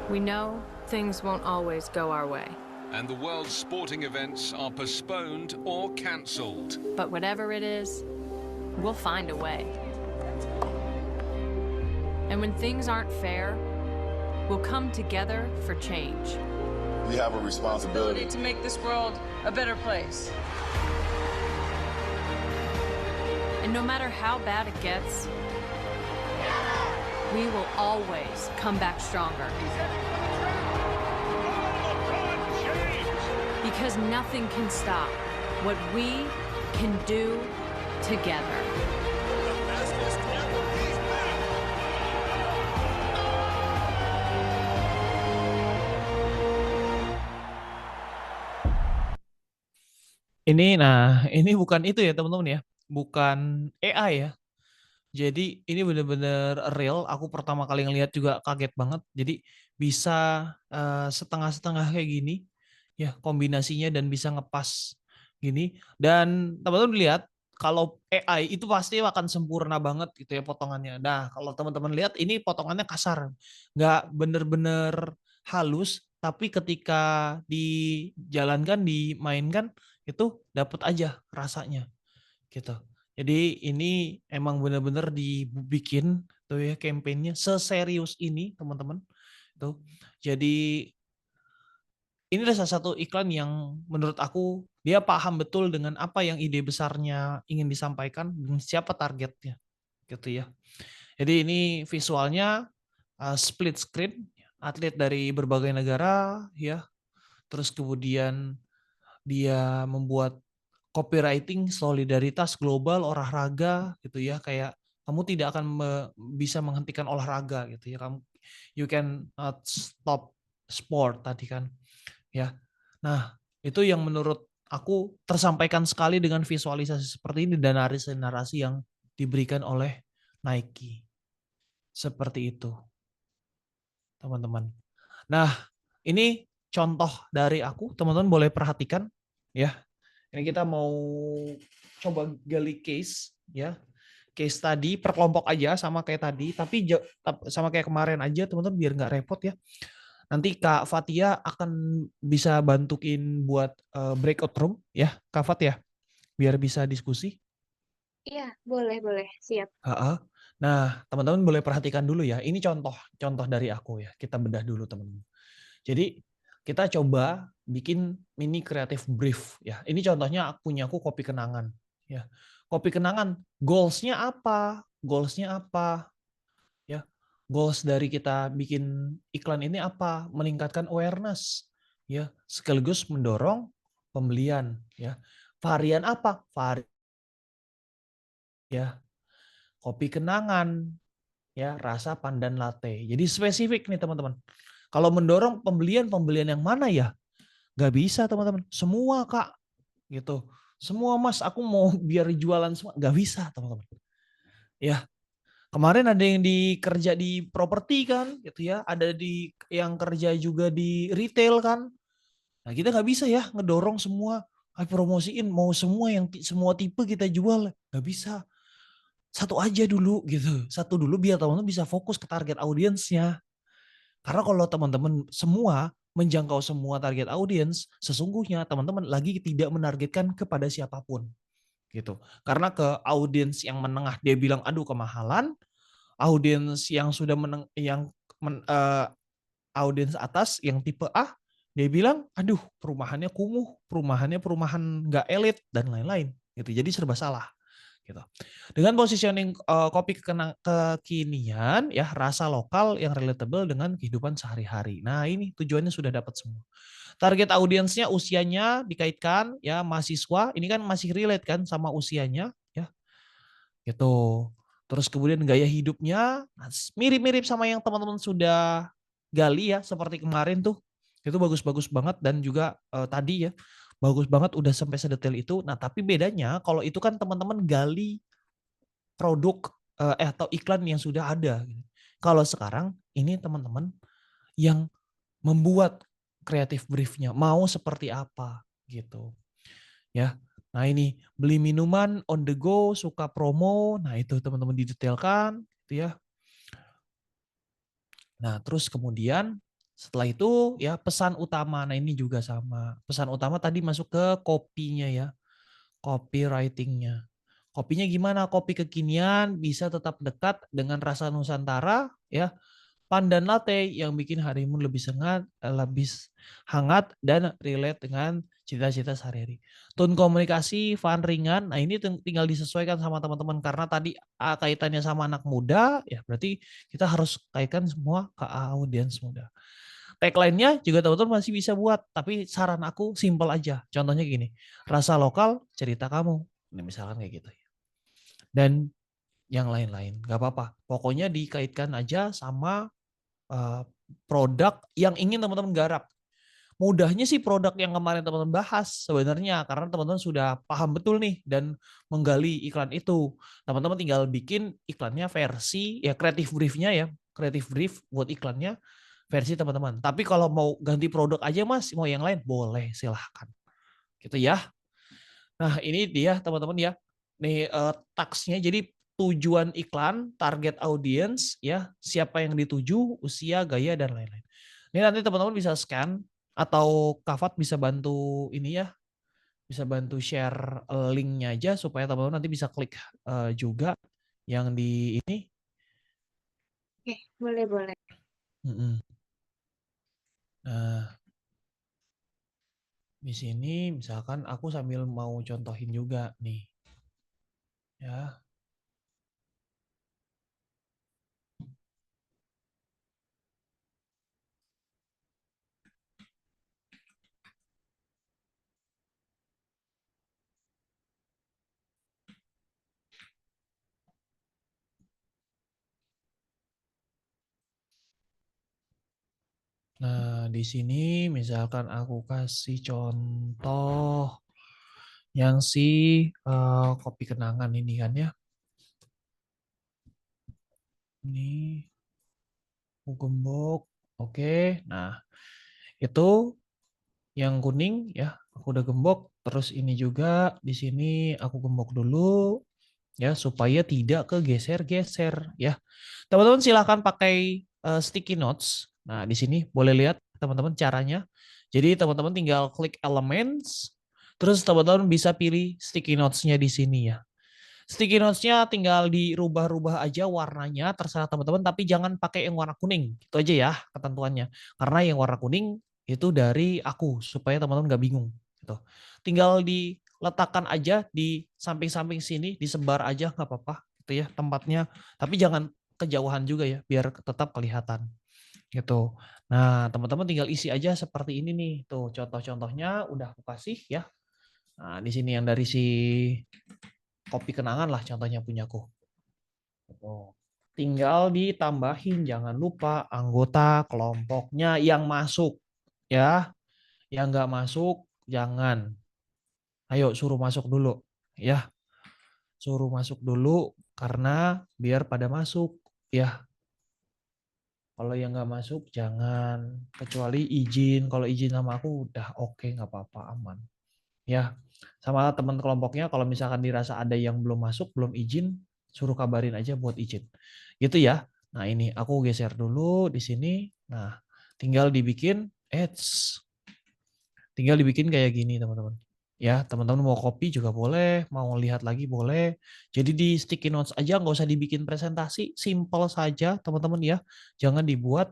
We know things won't always go our way. And the world's sporting events are postponed or cancelled. But whatever it is, we'll find a way. And when things aren't fair, we'll come together for change. We have a responsibility To make this world a better place. And no matter how bad it gets, we will always come back stronger. Because nothing can stop what we can do together. Ini bukan itu ya teman-teman ya, bukan AI ya. Jadi ini benar-benar real. Aku pertama kali ngelihat juga kaget banget. Jadi bisa setengah-setengah kayak gini, ya kombinasinya dan bisa ngepas gini. Dan teman-teman lihat kalau AI itu pasti akan sempurna banget gitu ya potongannya. Nah kalau teman-teman lihat ini potongannya kasar, nggak benar-benar halus. Tapi ketika dijalankan, dimainkan itu dapat aja rasanya gitu. Jadi ini emang benar-benar dibikin tuh ya kampanyenya seserius ini teman-teman. Tuh. Jadi ini adalah salah satu iklan yang menurut aku dia paham betul dengan apa yang ide besarnya ingin disampaikan dan siapa targetnya gitu ya. Jadi ini visualnya split screen, atlet dari berbagai negara ya. Terus kemudian dia membuat copywriting solidaritas global olahraga gitu ya, kayak kamu tidak akan bisa menghentikan olahraga gitu ya, kamu you can not stop sport tadi kan ya. Nah itu yang menurut aku tersampaikan sekali dengan visualisasi seperti ini dan narasi-narasi yang diberikan oleh Nike seperti itu teman-teman. Nah ini contoh dari aku, teman-teman boleh perhatikan ya. Ini kita mau coba gali case ya. Case tadi per kelompok aja sama kayak tadi, tapi sama kayak kemarin aja teman-teman biar nggak repot ya. Nanti Kak Fatia akan bisa bantuin buat breakout room ya, Kak Fatia, biar bisa diskusi. Iya, boleh, siap. Nah, teman-teman boleh perhatikan dulu ya. Ini contoh dari aku ya. Kita bedah dulu teman-teman. Jadi kita coba bikin mini creative brief ya. Ini contohnya punya aku kopi kenangan ya. Kopi kenangan, goals-nya apa? Goals-nya apa? Ya. Goals dari kita bikin iklan ini apa? Meningkatkan awareness ya, sekaligus mendorong pembelian ya. Varian apa? Ya. Kopi kenangan ya, rasa pandan latte. Jadi spesifik nih teman-teman. Kalau mendorong pembelian yang mana ya? Gak bisa teman-teman. Semua Kak, gitu. Semua Mas, aku mau biar jualan semua. Gak bisa teman-teman. Ya, kemarin ada yang kerja di properti kan, gitu ya. Ada yang kerja juga di retail kan. Nah kita gak bisa ya ngedorong semua. Promosiin mau semua tipe kita jual. Gak bisa. Satu aja dulu gitu. Satu dulu biar teman-teman bisa fokus ke target audiensnya. Karena kalau teman-teman semua menjangkau semua target audiens, sesungguhnya teman-teman lagi tidak menargetkan kepada siapapun. Gitu. Karena ke audiens yang menengah dia bilang aduh kemahalan, audiens yang sudah audiens atas yang tipe A dia bilang aduh perumahannya kumuh, perumahan nggak elit dan lain-lain. Gitu. Jadi serba salah. Gitu. Dengan positioning kopi kekinian ya, rasa lokal yang relatable dengan kehidupan sehari-hari. Nah, ini tujuannya sudah dapat semua. Target audiensnya usianya dikaitkan ya, mahasiswa, ini kan masih relate kan sama usianya ya. Gitu. Terus kemudian gaya hidupnya mirip-mirip sama yang teman-teman sudah gali ya, seperti kemarin tuh Itu bagus-bagus banget dan juga tadi ya bagus banget udah sampai sedetail itu. Nah, tapi bedanya kalau itu kan teman-teman gali produk atau iklan yang sudah ada. Kalau sekarang ini teman-teman yang membuat kreatif briefnya mau seperti apa gitu. Ya. Nah, ini beli minuman on the go, suka promo. Nah, itu teman-teman didetailkan gitu ya. Nah, terus kemudian setelah itu ya pesan utama. Nah, ini juga sama. Pesan utama tadi masuk ke kopinya ya. Copywriting-nya. Kopinya gimana? Kopi kekinian, bisa tetap dekat dengan rasa Nusantara ya. Pandan latte yang bikin harimu lebih hangat dan relate dengan cita-cita sehari-hari. Tone komunikasi, fun, ringan. Nah, ini tinggal disesuaikan sama teman-teman karena tadi kaitannya sama anak muda, ya berarti kita harus kaitkan semua ke audiens muda. Tagline-nya juga teman-teman masih bisa buat, tapi saran aku simple aja. Contohnya gini, rasa lokal, cerita kamu. Nah, misalkan kayak gitu. Dan yang lain-lain, gak apa-apa. Pokoknya dikaitkan aja sama produk yang ingin teman-teman garap. Mudahnya sih produk yang kemarin teman-teman bahas sebenarnya karena teman-teman sudah paham betul nih dan menggali iklan itu. Teman-teman tinggal bikin iklannya versi ya creative brief-nya ya, creative brief buat iklannya versi teman-teman. Tapi kalau mau ganti produk aja Mas, mau yang lain boleh silahkan. Gitu ya. Nah, ini dia teman-teman ya. Nih taksnya jadi tujuan iklan, target audience, ya, siapa yang dituju, usia, gaya, dan lain-lain. Ini nanti teman-teman bisa scan atau Kafat bisa bantu ini ya, bisa bantu share linknya aja supaya teman-teman nanti bisa klik juga yang di ini. Oke, boleh. Nah, di sini misalkan aku sambil mau contohin juga nih, ya. Nah, di sini misalkan aku kasih contoh yang kopi kenangan ini kan ya. Ini aku gembok. Oke. Nah, itu yang kuning ya, aku udah gembok. Terus ini juga di sini aku gembok dulu ya supaya tidak kegeser-geser ya. Teman-teman silahkan pakai sticky notes. Nah, di sini boleh lihat teman-teman caranya. Jadi teman-teman tinggal klik elements, terus teman-teman bisa pilih sticky notes-nya di sini ya. Sticky notes-nya tinggal dirubah-rubah aja warnanya, terserah teman-teman, tapi jangan pakai yang warna kuning. Itu aja ya ketentuannya. Karena yang warna kuning itu dari aku, supaya teman-teman nggak bingung. Gitu. Tinggal diletakkan aja di samping-samping sini, disebar aja nggak apa-apa. Gitu ya tempatnya. Tapi jangan kejauhan juga ya, biar tetap kelihatan. Gitu. Nah, teman-teman tinggal isi aja seperti ini nih. Tuh, contoh-contohnya udah aku kasih ya. Nah, di sini yang dari si kopi kenangan lah contohnya punyaku. Tinggal ditambahin, jangan lupa anggota kelompoknya yang masuk. Ya, yang nggak masuk jangan. Ayo suruh masuk dulu. Ya, suruh masuk dulu karena biar pada masuk. Ya, kalau yang nggak masuk jangan. Kecuali izin. Kalau izin sama aku udah oke, nggak apa-apa, aman. Ya, sama teman kelompoknya kalau misalkan dirasa ada yang belum masuk, belum izin, suruh kabarin aja buat izin. Gitu ya. Nah, ini aku geser dulu di sini. Nah, tinggal dibikin ads. Tinggal dibikin kayak gini, teman-teman. Ya, teman-teman mau copy juga boleh, mau lihat lagi boleh. Jadi di sticky notes aja, nggak usah dibikin presentasi, simple saja, teman-teman ya. Jangan dibuat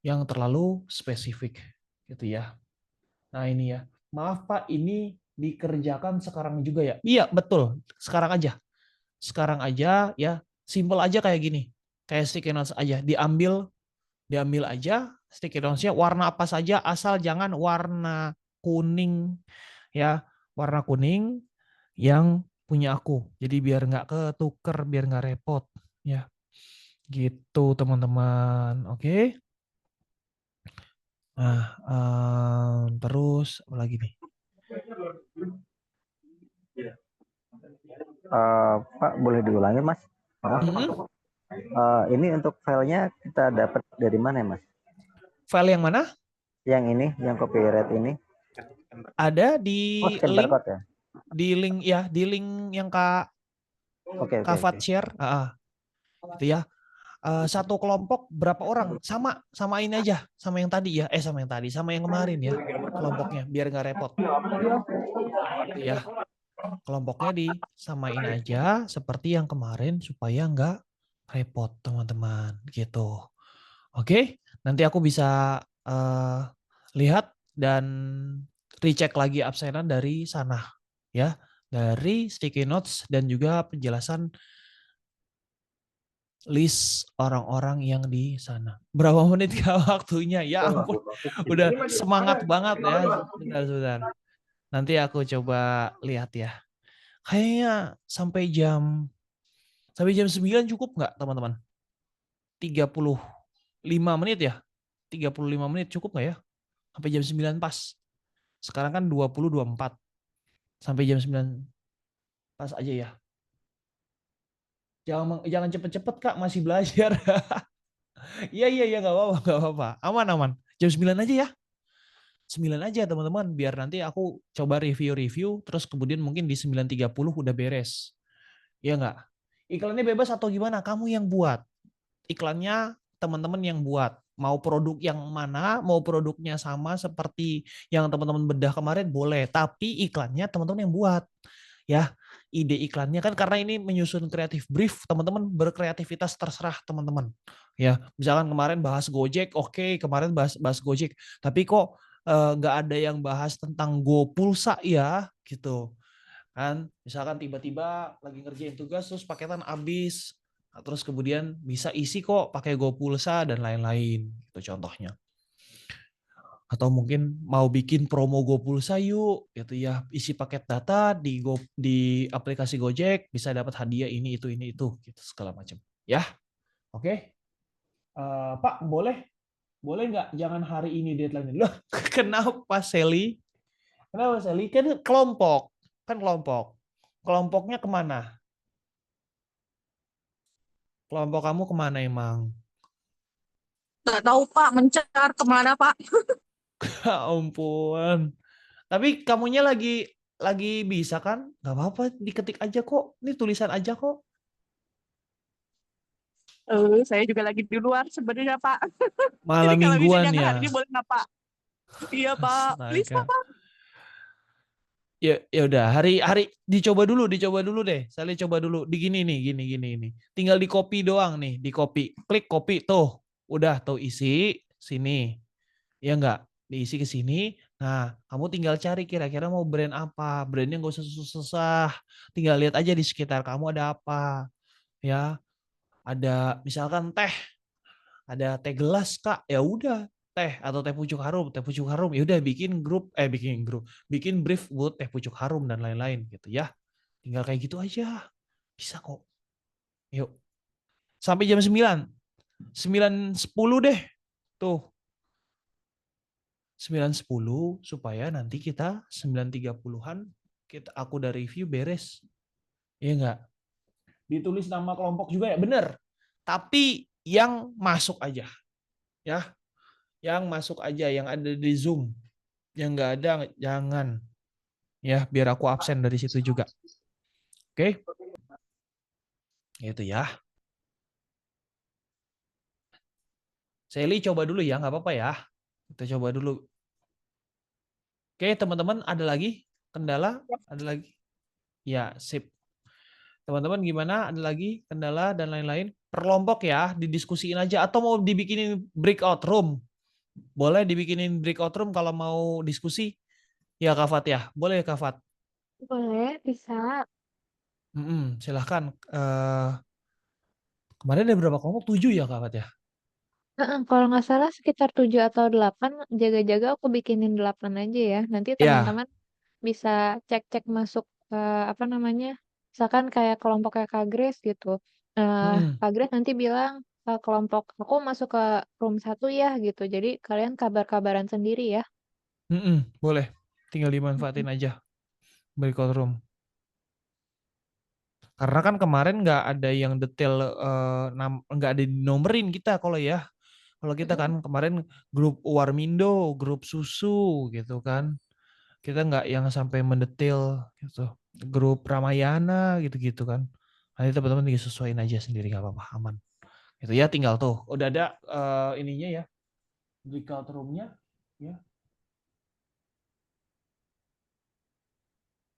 yang terlalu spesifik, gitu ya. Nah ini ya, maaf Pak, ini dikerjakan sekarang juga ya? Iya betul, sekarang aja. Sekarang aja ya, simple aja kayak gini. Kayak sticky notes aja, diambil aja sticky notes-nya warna apa saja, asal jangan warna kuning ya, warna kuning yang punya aku. Jadi biar nggak ketuker, biar nggak repot ya. Gitu teman-teman, oke. Nah, terus apa lagi nih? Pak, boleh diulangi, Mas? Maaf. Ini untuk filenya kita dapat dari mana, Mas? File yang mana? Yang ini, yang copyright ini. Ada di scan link, barcode ya? di link yang Kak Fat share. Itu ya. Satu kelompok berapa orang? Samain aja sama yang tadi ya. Sama yang kemarin ya. Kelompoknya biar nggak repot. Itu ya. Kelompoknya disamain aja seperti yang kemarin supaya nggak repot teman-teman gitu. Oke, nanti aku bisa lihat dan recheck lagi absenan dari sana ya, dari sticky notes dan juga penjelasan list orang-orang yang di sana. Berapa menit Kak waktunya? Ya ampun, udah semangat banget ya. Sebentar. Nanti aku coba lihat ya. Kayaknya sampai jam 9 cukup nggak teman-teman? 35 menit ya? 35 menit cukup nggak ya? Sampai jam 9 pas. Sekarang kan 20.24. Sampai jam 9 pas aja ya. Jangan cepet-cepet Kak, masih belajar. Iya nggak apa-apa. Aman. Jam 9 aja ya. 9 aja teman-teman, biar nanti aku coba review terus kemudian mungkin di 9.30 udah beres. Iya nggak? Iklannya bebas atau gimana? Kamu yang buat. Iklannya teman-teman yang buat. Mau produk yang mana, mau produknya sama seperti yang teman-teman bedah kemarin boleh, tapi iklannya teman-teman yang buat. Ya, ide iklannya kan karena ini menyusun kreatif brief, teman-teman berkreativitas terserah teman-teman. Ya, misalkan kemarin bahas Gojek, oke, kemarin bahas Gojek, tapi kok nggak ada yang bahas tentang Go Pulsa ya, gitu. Kan, misalkan tiba-tiba lagi ngerjain tugas terus paketan habis, terus kemudian bisa isi kok pakai Go Pulsa dan lain-lain, itu contohnya. Atau mungkin mau bikin promo Go Pulsa yuk, gitu ya, isi paket data di aplikasi Gojek bisa dapat hadiah ini itu gitu segala macam ya. Oke. Pak boleh nggak jangan hari ini deadline loh. Kenapa Sally kan kelompoknya kemana, kelompok kamu kemana emang? Nggak tahu Pak, mencar kemana Pak? Ya ampun. Tapi kamunya lagi bisa kan? Gak apa-apa, diketik aja kok. Ini tulisan aja kok. Saya juga lagi di luar sebenarnya Pak. Malam Jadi kalau bisa mingguan jangan ya. hari ini boleh nggak Pak? Iya Pak, please Astaga. Pak. Ya udah, hari dicoba dulu deh. Saya coba dulu di gini nih. Tinggal di copy doang nih, di copy. Klik copy tuh. Udah tuh isi sini. Ya enggak? Diisi ke sini. Nah, kamu tinggal cari kira-kira mau brand apa. Brandnya nggak usah susah-susah. Tinggal lihat aja di sekitar kamu ada apa. Ya, ada misalkan teh. Ada teh gelas Kak. Ya udah, teh atau teh pucuk harum. Ya udah bikin brief buat teh pucuk harum dan lain-lain gitu ya. Tinggal kayak gitu aja. Bisa kok. Yuk. Sampai jam 9. 9.10 deh. Tuh. 9.10 supaya nanti kita 9.30-an aku udah review beres. Iya enggak? Ditulis nama kelompok juga ya, bener. Tapi yang masuk aja. Ya. Yang masuk aja, yang ada di Zoom. Yang enggak ada jangan. Ya, biar aku absen dari situ juga. Oke? Itu ya. Sally coba dulu ya, nggak apa-apa ya. Kita coba dulu. Oke, teman-teman, ada lagi kendala? Ada lagi? Ya, sip. Teman-teman gimana? Ada lagi kendala dan lain-lain? Per kelompok ya, didiskusiin aja. Atau mau dibikinin breakout room? Boleh dibikinin breakout room kalau mau diskusi? Ya, Kak Fat ya? Boleh, Kak Fat? Boleh, bisa. Silahkan. Kemarin ada berapa kelompok? 7 ya, Kak Fat ya? Kalau nggak salah sekitar 7 atau 8, jaga-jaga aku bikinin 8 aja ya. Nanti Ya. teman-teman bisa cek-cek masuk apa namanya, misalkan kayak kelompok kayak Kak Grace gitu. Kak Grace nanti bilang kelompok aku masuk ke room 1 ya gitu. Jadi kalian kabar-kabaran sendiri ya. Boleh. Tinggal dimanfaatin aja breakout room. Karena kan kemarin nggak ada yang detail, nggak ada dinomerin kita kalau ya. Kalau kita kan kemarin grup Warmindo, grup Susu gitu kan. Kita nggak yang sampai mendetail gitu. Grup Ramayana gitu-gitu kan. Nanti teman-teman disesuaiin aja sendiri nggak apa-apa, aman. Gitu ya, tinggal tuh. Udah ada ininya ya. Breakout room-nya ya.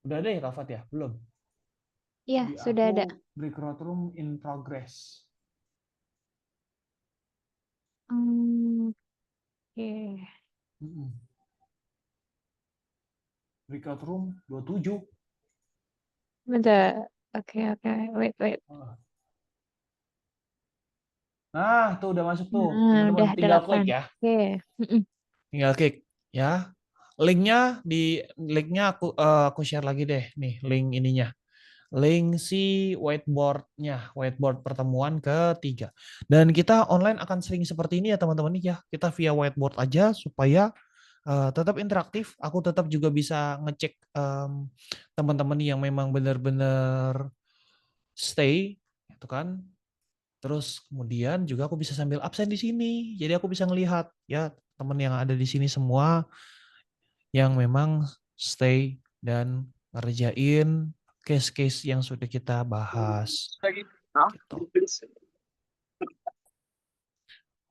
Udah ada ya Kak Fat ya? Belum? Iya, Di sudah ada. aku breakout room in progress. Oke. Breakout room 27. Bentar. Oke, wait. Nah, tuh udah masuk tuh, Nah, teman-teman. udah Tinggal 8. klik ya. Oke. Tinggal klik ya. Linknya aku share lagi deh nih, link ininya. Link si whiteboard pertemuan ketiga. Dan kita online akan sering seperti ini ya teman-teman ya. Kita via whiteboard aja supaya tetap interaktif. Aku tetap juga bisa ngecek teman-teman yang memang benar-benar stay, itu kan. Terus kemudian juga aku bisa sambil absen di sini. Jadi aku bisa ngelihat ya teman yang ada di sini semua yang memang stay dan ngerjain case-case yang sudah kita bahas. Gitu.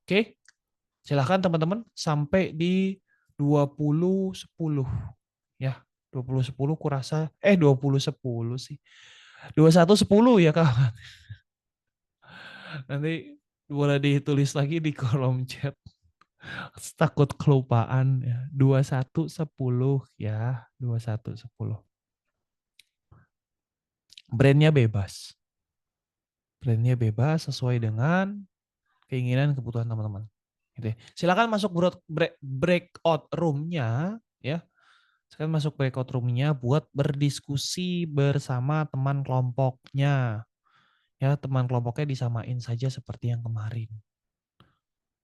Oke, silahkan teman-teman sampai di 2010 ya. 2010 kurasa 2010 sih. 2110 ya kawan. Nanti boleh ditulis lagi di kolom chat. Takut kelupaan ya. 2110 ya. 2110. Brandnya bebas. Brandnya bebas sesuai dengan keinginan kebutuhan teman-teman. Gitu ya. Silakan masuk breakout room-nya ya. Silakan masuk breakout room-nya buat berdiskusi bersama teman kelompoknya. Ya, teman kelompoknya disamain saja seperti yang kemarin.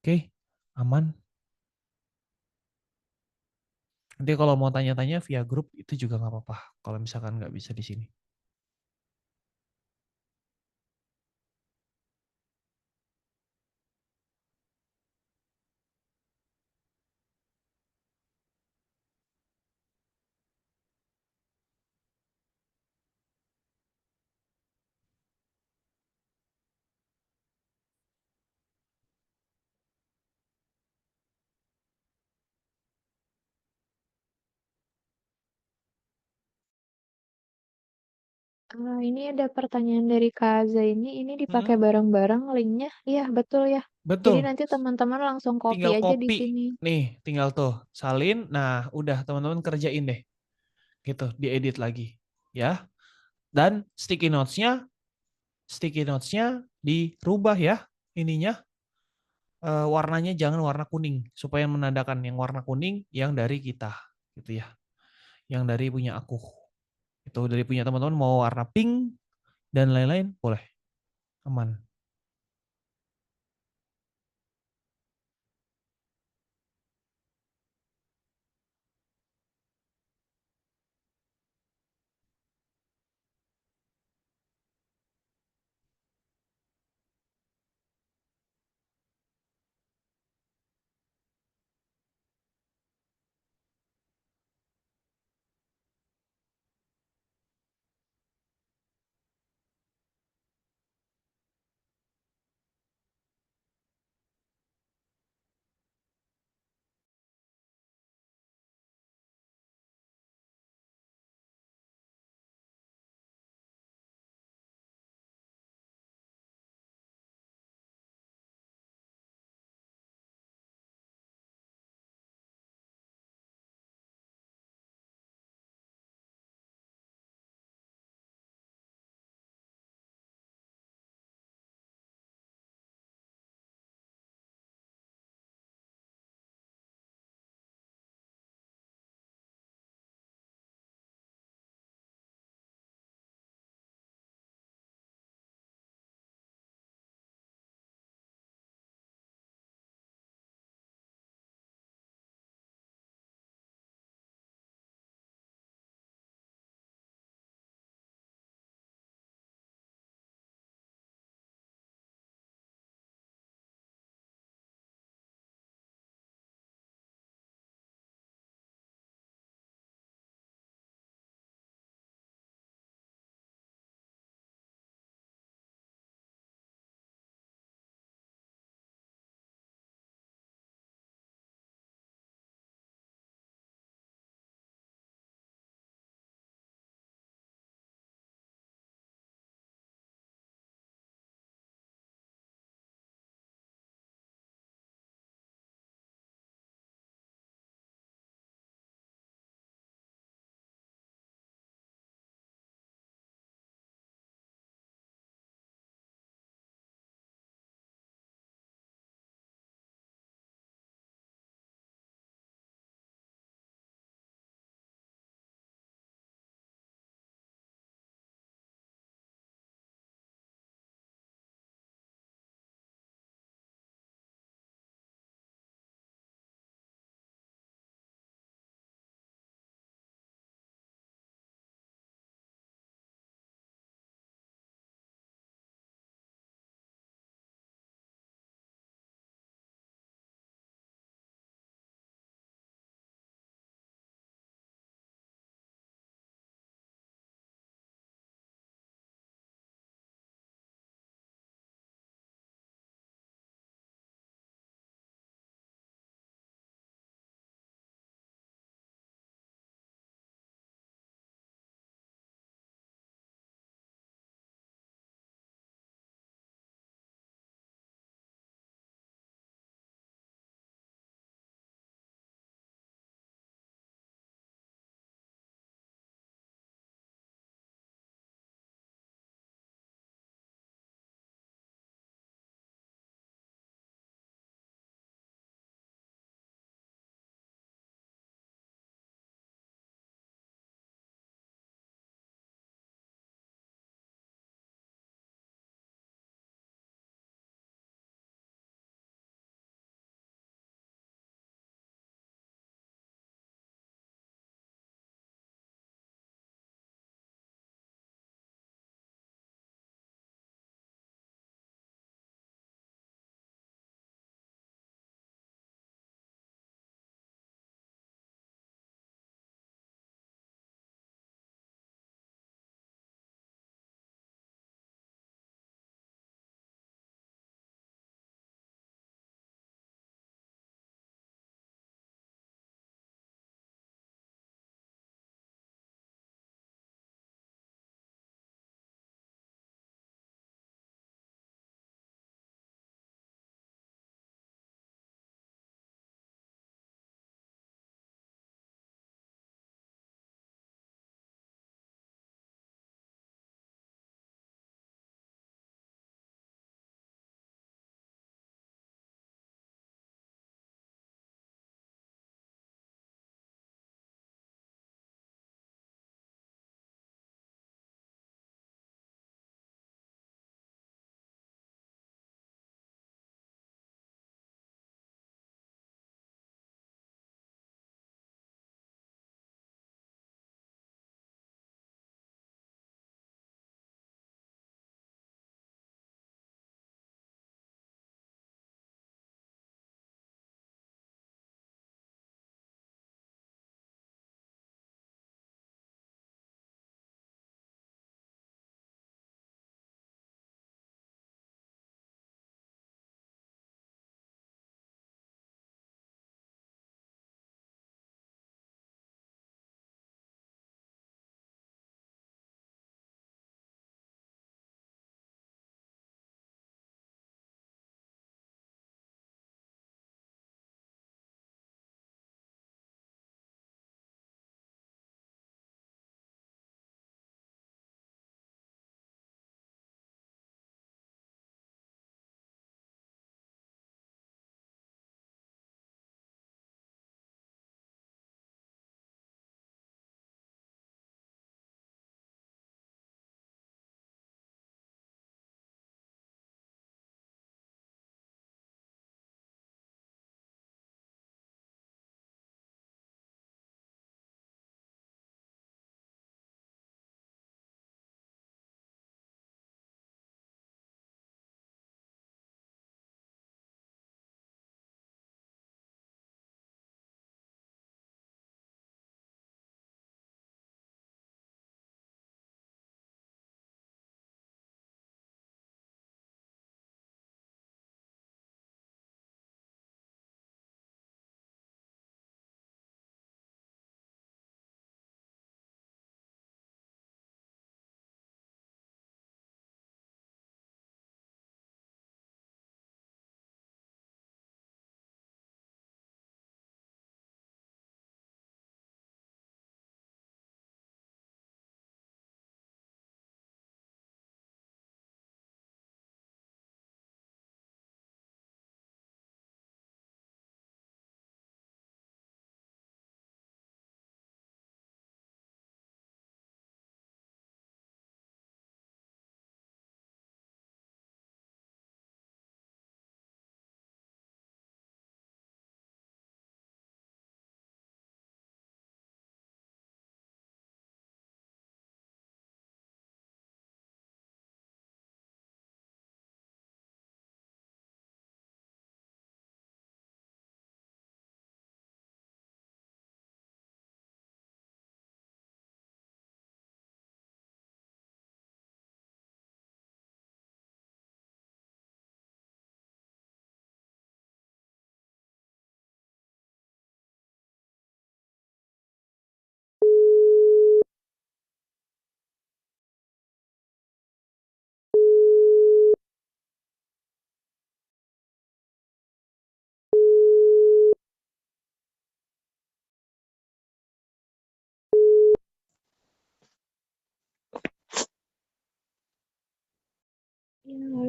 Oke, aman. Nanti kalau mau tanya-tanya via grup itu juga nggak apa-apa. Kalau misalkan nggak bisa di sini. Ini ada pertanyaan dari Kak Zaini. Ini dipakai bareng-bareng linknya? Iya, betul ya. Jadi Betul. nanti teman-teman langsung copy Tinggal aja di copy. sini. Nih, tinggal tuh salin. Nah, udah teman-teman kerjain deh. Gitu, diedit lagi. Ya. Dan sticky notes-nya dirubah ya ininya. Warnanya jangan warna kuning supaya menandakan yang warna kuning yang dari kita gitu ya. Yang dari punya aku. Itu dari punya teman-teman mau warna pink dan lain-lain boleh. Aman.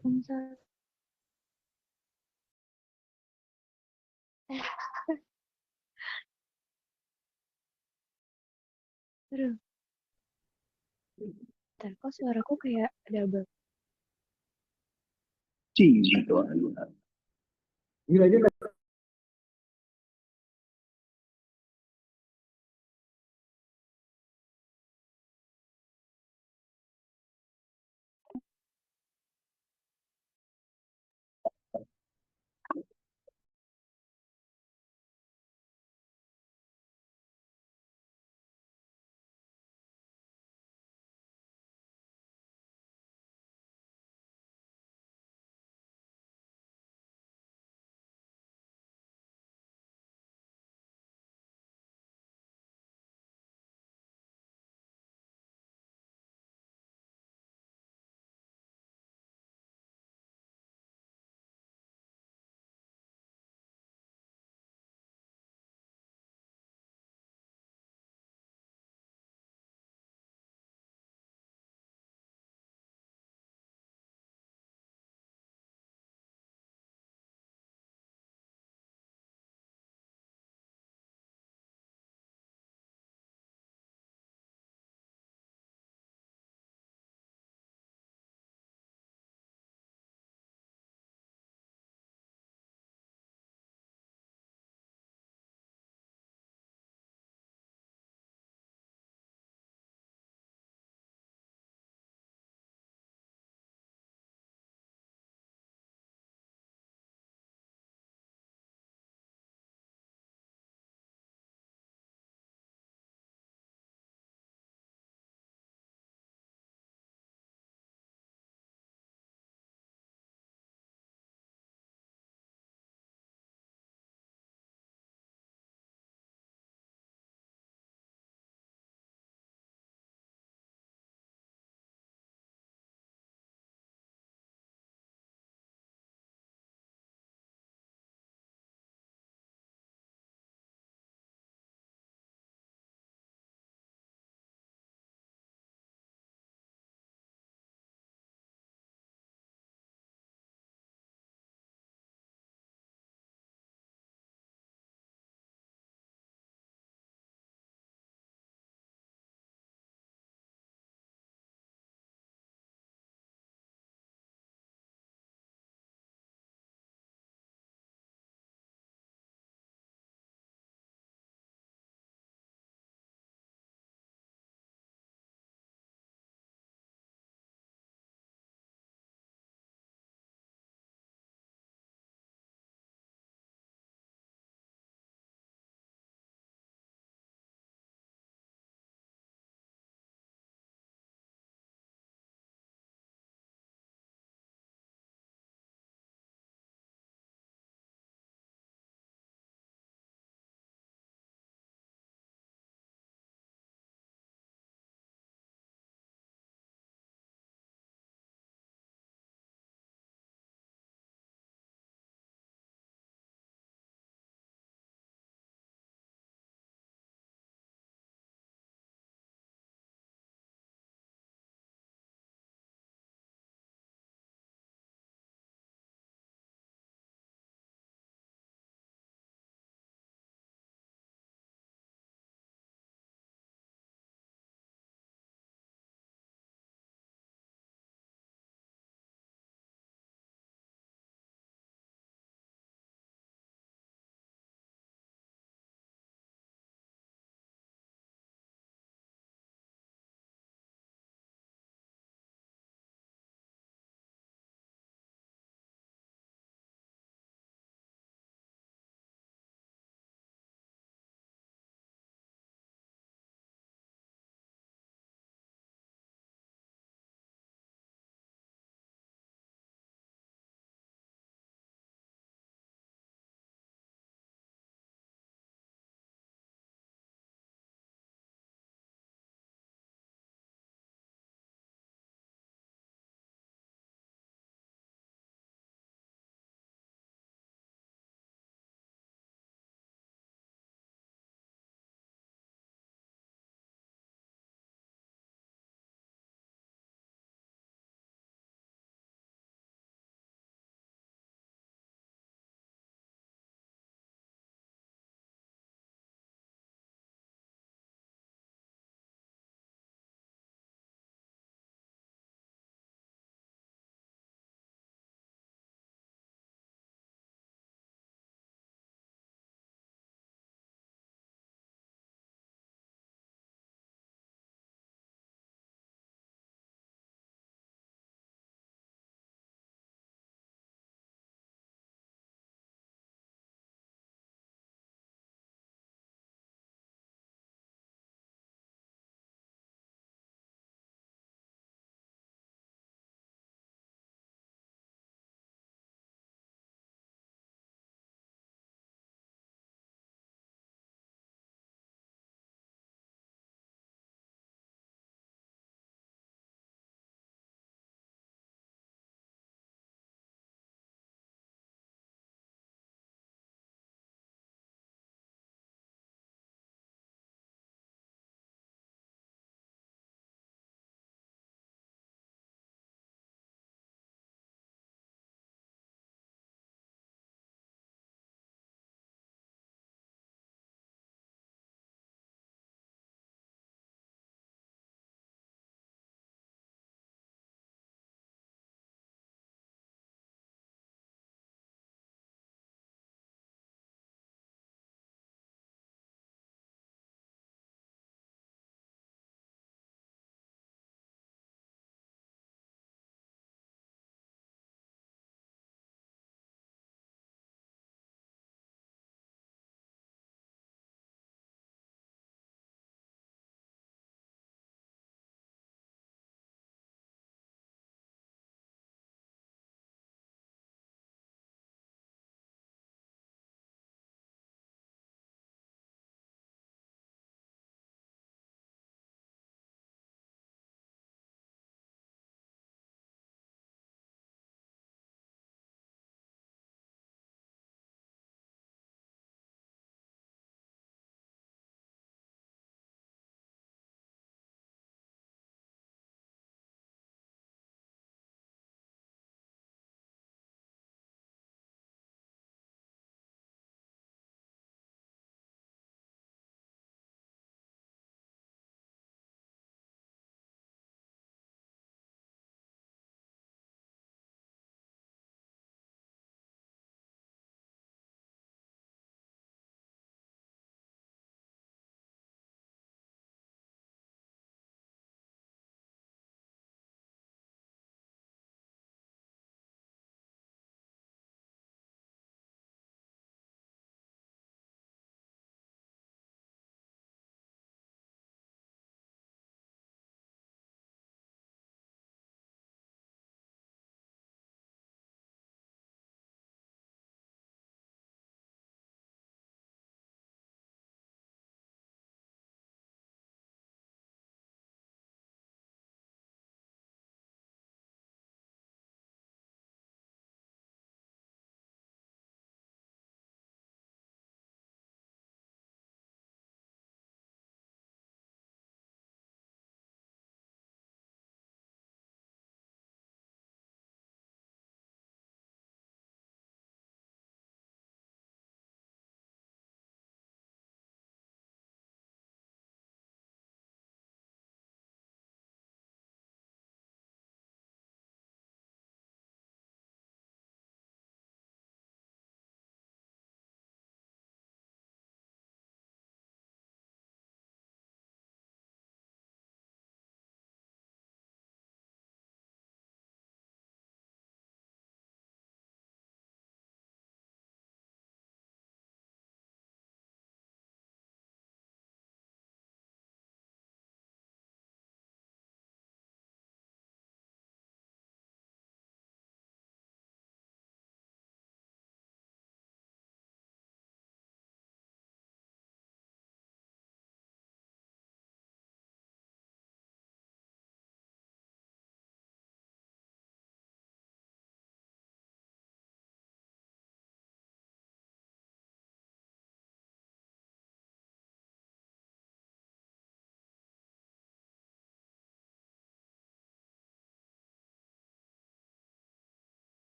Waalaikumsalam. Aduh, bentar, kok suaraku kayak double? Gitu. Gila aja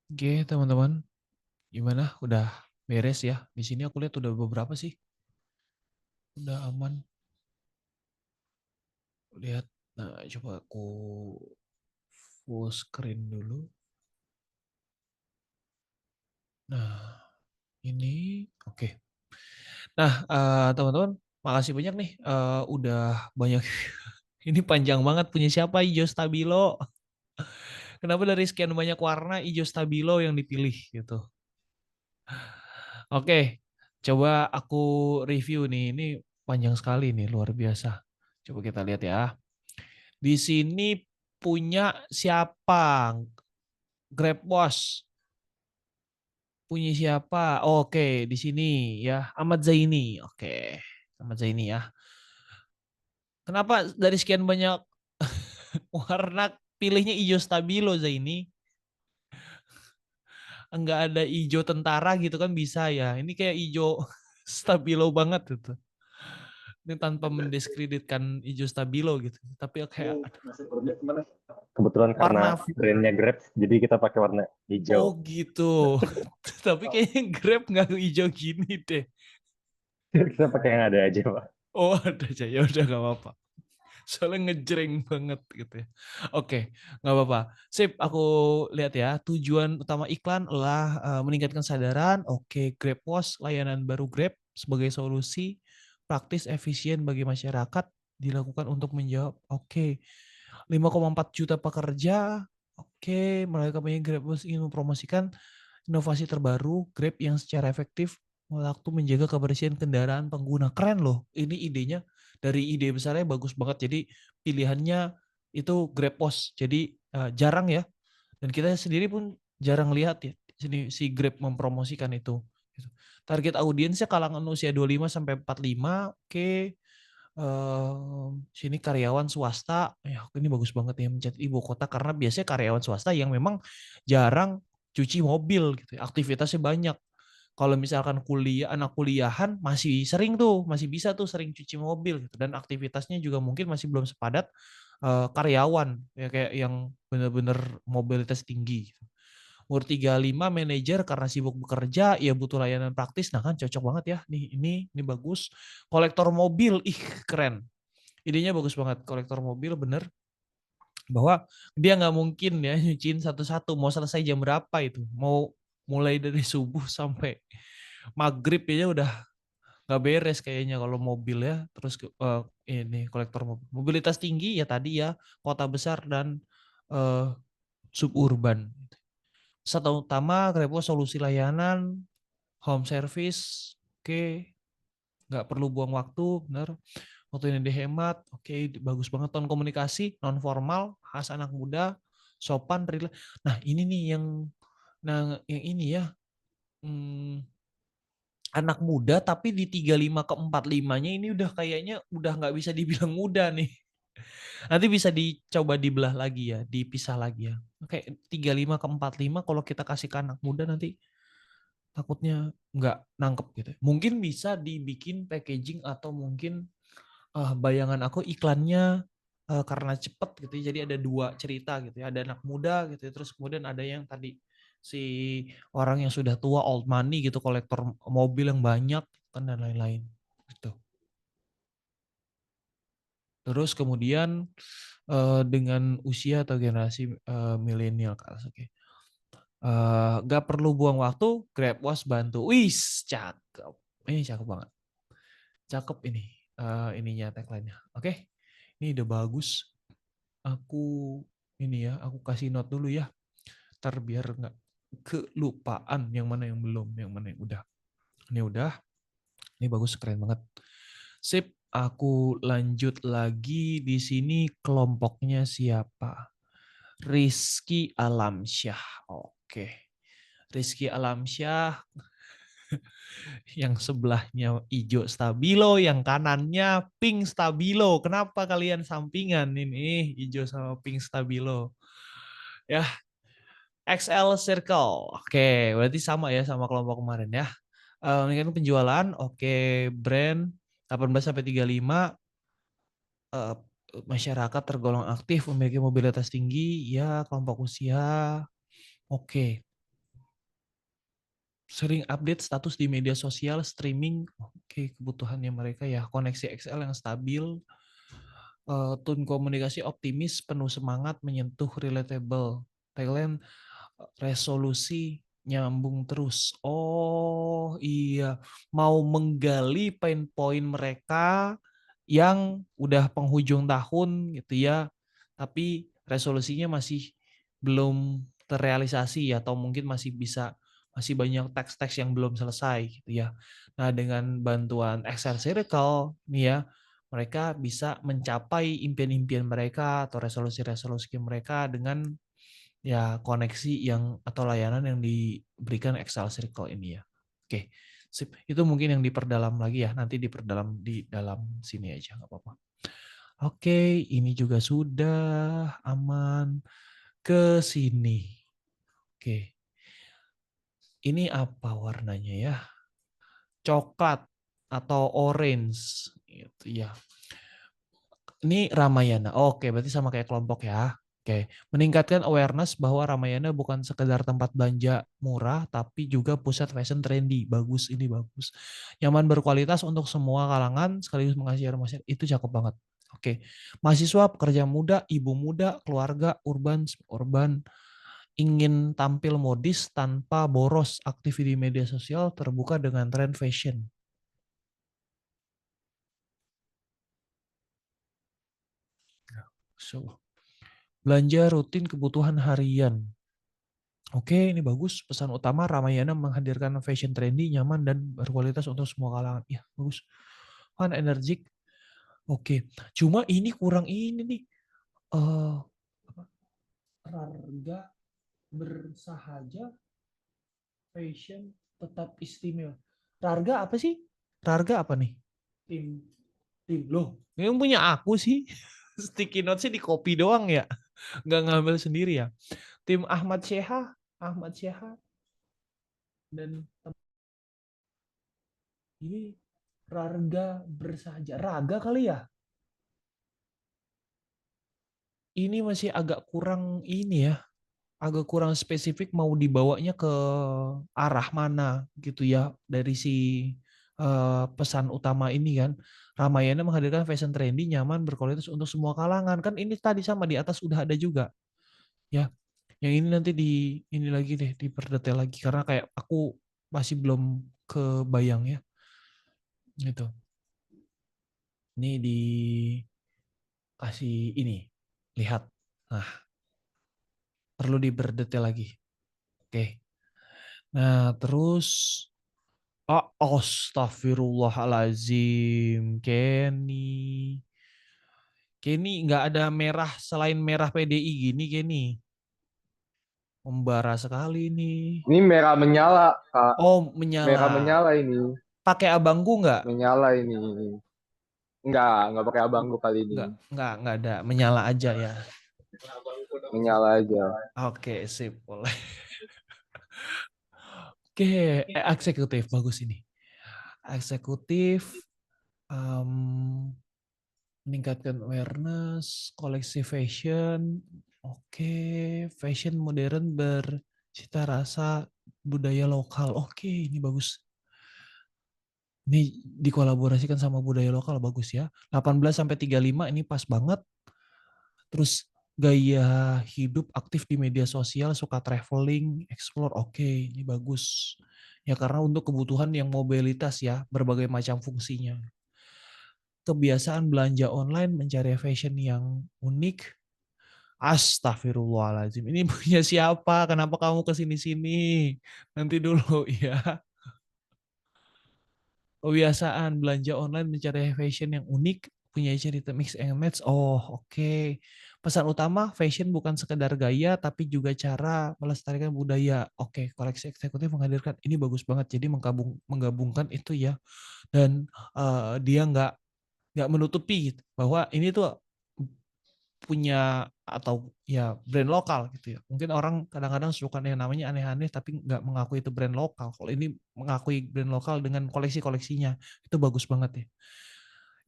Oke, teman-teman. Gimana? Udah beres ya? Di sini aku lihat udah beberapa sih. Udah aman. Lihat. Nah, coba aku full screen dulu. Nah, ini oke. Nah, teman-teman, makasih banyak nih. Udah banyak. Ini panjang banget. Punya siapa? Ijo Stabilo. Kenapa dari sekian banyak warna Ijo Stabilo yang dipilih gitu? Oke, coba aku review nih. Ini panjang sekali nih, luar biasa. Coba kita lihat ya. Di sini punya siapa? GrabWash. Punya siapa? Oke, di sini ya. Ahmad Zaini. Oke, Ahmad Zaini ya. Kenapa dari sekian banyak warna pilihnya hijau stabilo Zaini? Enggak ada hijau tentara gitu kan bisa ya. Ini kayak hijau stabilo banget gitu. Ini tanpa mendiskreditkan hijau stabilo gitu. Tapi kayak Kebetulan karena warna brandnya Grab, jadi kita pakai warna hijau. oh gitu. Tapi kayaknya Grab nggak hijau gini deh. Kita pakai yang ada aja, Pak. Oh ada aja, ya udah nggak apa-apa. Soalnya ngejreng banget gitu ya. Oke, nggak apa-apa. Sip, aku lihat ya. Tujuan utama iklan adalah meningkatkan kesadaran. Oke, GrabWash, layanan baru Grab sebagai solusi praktis efisien bagi masyarakat dilakukan untuk menjawab. Oke, 5,4 juta pekerja. Oke, melalui kampanye GrabWash ingin mempromosikan inovasi terbaru Grab yang secara efektif waktu menjaga kebersihan kendaraan pengguna. Keren loh, ini idenya. Dari ide besarnya bagus banget. Jadi pilihannya itu GrabWash. Jadi jarang ya. Dan kita sendiri pun jarang lihat ya sini si Grab mempromosikan itu. Target audiensnya kalangan usia 25 sampai 45. Oke. Sini karyawan swasta, ya ini bagus banget ya menjadi ibu kota karena biasanya karyawan swasta yang memang jarang cuci mobil gitu, aktivitasnya banyak. Kalau misalkan anak kuliahan masih sering tuh, masih bisa tuh sering cuci mobil gitu dan aktivitasnya juga mungkin masih belum sepadat karyawan ya kayak yang benar-benar mobilitas tinggi. Gitu. Umur 35 manajer karena sibuk bekerja, ya butuh layanan praktis. Nah kan cocok banget ya. Nih ini bagus. Kolektor mobil, ih keren. Idenya bagus banget. Kolektor mobil bener bahwa dia nggak mungkin ya nyuciin satu-satu. Mau selesai jam berapa itu? Mau mulai dari subuh sampai maghrib aja udah nggak beres kayaknya kalau mobil ya. Terus ini kolektor mobil. Mobilitas tinggi ya tadi ya kota besar dan suburban. Satu utama GrabWash solusi layanan home service, oke, nggak perlu buang waktu, benar. Waktu ini dihemat, oke, bagus banget. Tone komunikasi non formal, khas anak muda, sopan, relax. Nah ini nih yang ini ya, anak muda tapi di 35 ke 45-nya ini udah kayaknya udah nggak bisa dibilang muda nih. Nanti bisa dicoba dibelah lagi ya, dipisah lagi ya. Oke, 35 ke 45 kalau kita kasih ke anak muda nanti takutnya nggak nangkep gitu. Mungkin bisa dibikin packaging atau mungkin bayangan aku iklannya karena cepet gitu. Jadi ada dua cerita gitu ya. Ada anak muda gitu. Terus kemudian ada yang tadi si orang yang sudah tua old money gitu, kolektor mobil yang banyak kan dan lain-lain gitu. Terus kemudian dengan usia atau generasi milenial kan. Oke. Gak perlu buang waktu, GrabWash bantu. Wis, cakep. Ini cakep banget. Cakep ini ininya tagline-nya. Oke. Ini udah bagus. Aku ini ya, aku kasih note dulu ya. Ntar biar nggak kelupaan yang mana yang belum, yang mana yang udah. Ini udah. Ini bagus, keren banget. Sip, aku lanjut lagi di sini kelompoknya siapa? Rizky Alamsyah. Oke. Rizky Alamsyah yang sebelahnya hijau stabilo, yang kanannya pink stabilo. Kenapa kalian sampingan ini hijau sama pink stabilo? Ya, XL Circle. Oke, berarti sama ya sama kelompok kemarin ya. Ini kan penjualan, oke, brand 18 sampai 35 masyarakat tergolong aktif, memiliki mobilitas tinggi, ya kelompok usia. Oke. sering update status di media sosial, streaming, oke, kebutuhannya mereka ya, koneksi XL yang stabil, tone komunikasi optimis, penuh semangat, menyentuh, relatable, talent, resolusi nyambung terus. Oh iya, mau menggali pain point mereka yang udah penghujung tahun gitu ya, tapi resolusinya masih belum terrealisasi atau mungkin masih banyak teks-teks yang belum selesai gitu ya. Nah, dengan bantuan Excel Circle nih ya, mereka bisa mencapai impian-impian mereka atau resolusi-resolusi mereka dengan ya koneksi yang atau layanan yang diberikan Excel Circle ini ya. Oke, sip. Itu mungkin yang diperdalam lagi ya. Nanti diperdalam di dalam sini aja, nggak apa-apa. Oke, ini juga sudah aman. Ke sini. Oke. Ini apa warnanya ya? Coklat atau orange gitu ya. Ini Ramayana. Oke, berarti sama kayak kelompok ya. Oke, meningkatkan awareness bahwa Ramayana bukan sekedar tempat belanja murah, tapi juga pusat fashion trendy. Bagus, ini bagus. Nyaman berkualitas untuk semua kalangan, sekaligus mengasihi masyarakat. Itu cakep banget. Oke, mahasiswa, pekerja muda, ibu muda, keluarga, urban, ingin tampil modis tanpa boros, aktif di media sosial, terbuka dengan tren fashion. So, belanja rutin kebutuhan harian. Oke, ini bagus. Pesan utama Ramayana menghadirkan fashion trendy, nyaman, dan berkualitas untuk semua kalangan. Ya, bagus. Fun, energik. Oke, cuma ini kurang ini nih. Harga bersahaja, fashion tetap istimewa. Harga apa sih? Harga apa nih? Tim loh. Ini punya aku sih. Sticky note sih di copy doang ya. Nggak ngambil sendiri ya. Tim Ahmad Syekha dan ini Raga bersahaja. Raga kali ya? Ini masih agak kurang ini ya. Agak kurang spesifik mau dibawanya ke arah mana gitu ya dari si pesan utama ini kan. Ramayana menghadirkan fashion trendy, nyaman, berkualitas untuk semua kalangan. Kan ini tadi sama di atas udah ada juga. Ya. Yang ini nanti ini lagi deh, diperdetail lagi karena kayak aku masih belum kebayang ya. Gitu. Ini dikasih ini. Lihat. Nah, perlu diperdetail lagi. Oke. Nah, terus astagfirullahalazim, Kenny nggak ada merah selain merah PDI gini, Kenny. Membara sekali nih. Ini merah menyala, Kak. Oh, menyala. Merah menyala ini. Pakai abangku nggak? Menyala ini. Nggak pakai abangku kali ini. Nggak ada, menyala aja ya. Menyala aja. Oke, sip, boleh. Oke, eksekutif bagus ini. Eksekutif, meningkatkan awareness, koleksi fashion, oke, fashion modern bercita rasa budaya lokal, oke, ini bagus. Ini dikolaborasikan sama budaya lokal, bagus ya. 18-35 ini pas banget. Terus gaya hidup aktif di media sosial, suka traveling, explore, oke, ini bagus. Ya karena untuk kebutuhan yang mobilitas ya, berbagai macam fungsinya. Kebiasaan belanja online, mencari fashion yang unik. Astagfirullahaladzim, ini punya siapa? Kenapa kamu kesini-sini? Nanti dulu ya. Kebiasaan belanja online, mencari fashion yang unik, punya cerita mix and match. Oh, oke. Pesan utama, fashion bukan sekedar gaya, tapi juga cara melestarikan budaya. Oke, koleksi eksekutif menghadirkan, ini bagus banget. Jadi menggabungkan itu ya. Dan dia nggak menutupi bahwa ini tuh punya atau ya brand lokal gitu ya. Mungkin orang kadang-kadang suka yang namanya aneh-aneh tapi nggak mengakui itu brand lokal. Kalau ini mengakui brand lokal dengan koleksi-koleksinya, itu bagus banget ya.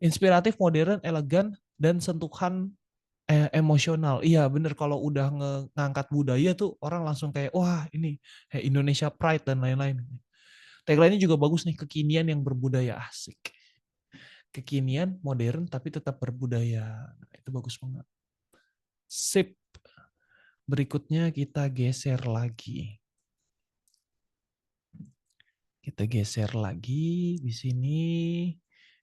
Inspiratif, modern, elegan, dan sentuhan emosional. Iya bener, kalau udah ngangkat budaya tuh orang langsung kayak wah ini Indonesia Pride dan lain-lain. Tagline-nya juga bagus nih, kekinian yang berbudaya, asik. Kekinian, modern, tapi tetap berbudaya. Nah, itu bagus banget. Sip. Berikutnya kita geser lagi. Kita geser lagi di sini.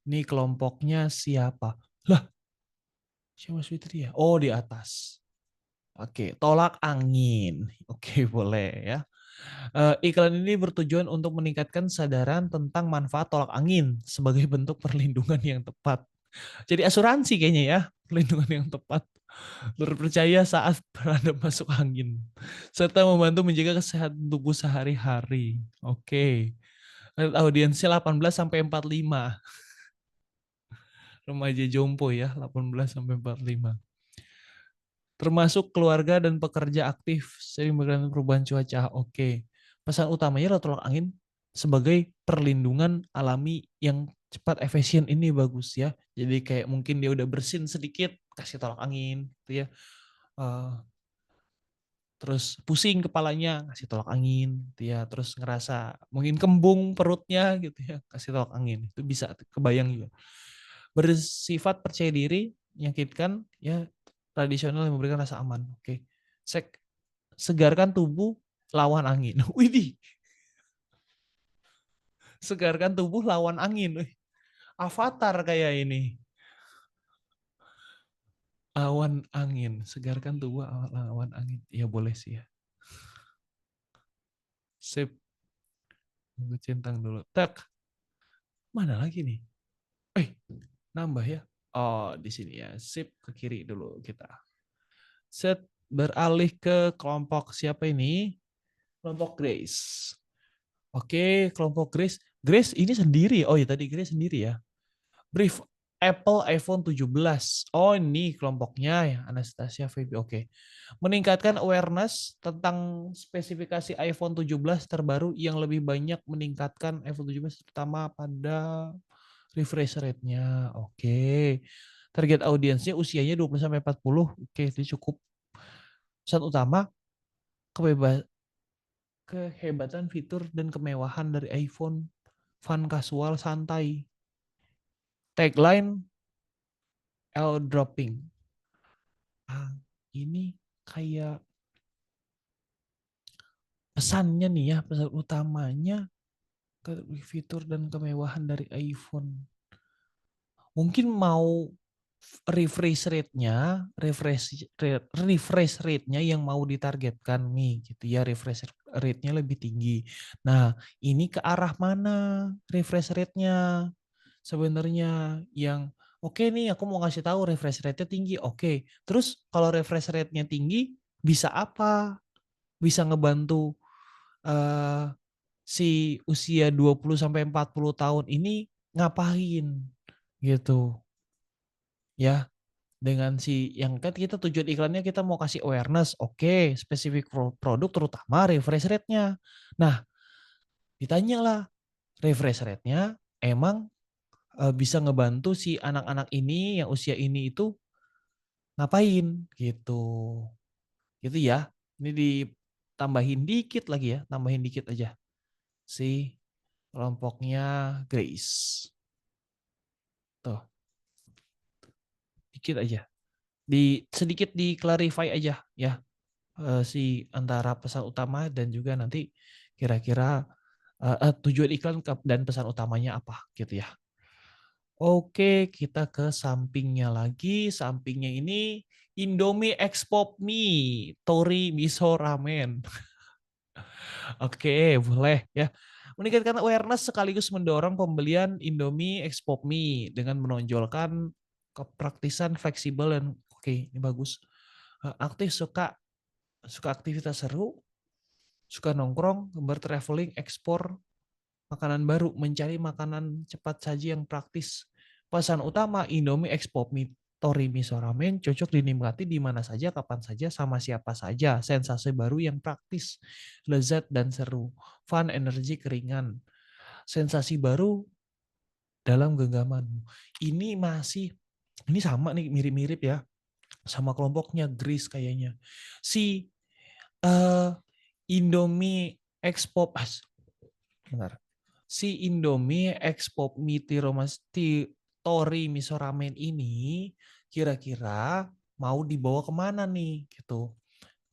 Ini kelompoknya siapa? Lah, siapa Fitri ya? Oh, di atas. Oke, tolak angin. Oke, boleh ya. Iklan ini bertujuan untuk meningkatkan kesadaran tentang manfaat tolak angin sebagai bentuk perlindungan yang tepat. Jadi asuransi kayaknya ya, perlindungan yang tepat. Berpercaya saat berada masuk angin. Serta membantu menjaga kesehatan tubuh sehari-hari. Oke. Audiensnya 18 sampai 45. Remaja jompo ya, 18 sampai 45. Termasuk keluarga dan pekerja aktif sering bergantung perubahan cuaca. Oke. Pesan utamanya adalah tolak angin sebagai perlindungan alami yang cepat efisien, ini bagus ya. Jadi kayak mungkin dia udah bersin sedikit, kasih tolak angin gitu ya. Terus pusing kepalanya, kasih tolak angin gitu ya. Terus ngerasa mungkin kembung perutnya gitu ya, kasih tolak angin. Itu bisa kebayang juga. Bersifat percaya diri, menyakitkan ya, tradisional yang memberikan rasa aman. Oke. Segarkan tubuh lawan angin. Widih. Segarkan tubuh lawan angin. Avatar kayak ini. Awan angin, segarkan tubuh lawan angin. Ya boleh sih ya. Sip. Gue centang dulu. Tak. Mana lagi nih? Nambah ya. Oh, di sini ya. Sip, ke kiri dulu kita. Set, beralih ke kelompok siapa ini? Kelompok Grace. Oke, kelompok Grace. Grace ini sendiri. Oh ya, tadi Grace sendiri ya. Brief Apple iPhone 17. Oh, ini kelompoknya ya, Anastasia Feby. Oke. Meningkatkan awareness tentang spesifikasi iPhone 17 terbaru yang lebih banyak meningkatkan iPhone 17 terutama pada refresh rate-nya. Oke. Target audiensnya usianya 20 sampai 40. Oke, itu cukup. Pesan utama kehebatan fitur dan kemewahan dari iPhone, fun casual santai. Tagline airdropping. Ini kayak pesannya nih ya, pesan utamanya fitur dan kemewahan dari iPhone. Mungkin mau refresh rate-nya yang mau ditargetkan nih gitu ya, refresh rate-nya lebih tinggi. Nah, ini ke arah mana refresh rate-nya? Sebenarnya yang oke nih, aku mau ngasih tahu refresh rate-nya tinggi. Oke. Terus kalau refresh rate-nya tinggi bisa apa? Bisa ngebantu si usia 20 sampai 40 tahun ini ngapain gitu. Ya, dengan si yang kan kita tujuan iklannya kita mau kasih awareness, oke, spesifik produk terutama refresh rate-nya. Nah, ditanyalah refresh rate-nya emang bisa ngebantu si anak-anak ini yang usia ini itu ngapain gitu. Gitu ya. Ini ditambahin dikit lagi ya, tambahin dikit aja. Si kelompoknya Grace. Tuh. Dikit aja. Sedikit di-clarify aja ya. Si antara pesan utama dan juga nanti kira-kira tujuan iklan dan pesan utamanya apa gitu ya. Oke, kita ke sampingnya lagi. Sampingnya ini Indomie X Pop Mie, Tori Miso Ramen. Oke, boleh ya. Meningkatkan awareness sekaligus mendorong pembelian Indomie X Pop Mie dengan menonjolkan kepraktisan, fleksibel dan oke, ini bagus. Aktif suka aktivitas seru, suka nongkrong, gemar traveling, ekspor makanan baru, mencari makanan cepat saji yang praktis. Pesan utama Indomie X Pop Mie Tori Miso Ramen cocok dinikmati di mana saja, kapan saja, sama siapa saja. Sensasi baru yang praktis, lezat dan seru. Fun, energi, keringan. Sensasi baru dalam genggamanmu. Ini sama nih, mirip-mirip ya sama kelompoknya Grace kayaknya. Si Indomie X Pop, bentar. si Indomie X Pop Mie Tori Miso Ramen ini kira-kira mau dibawa kemana nih gitu.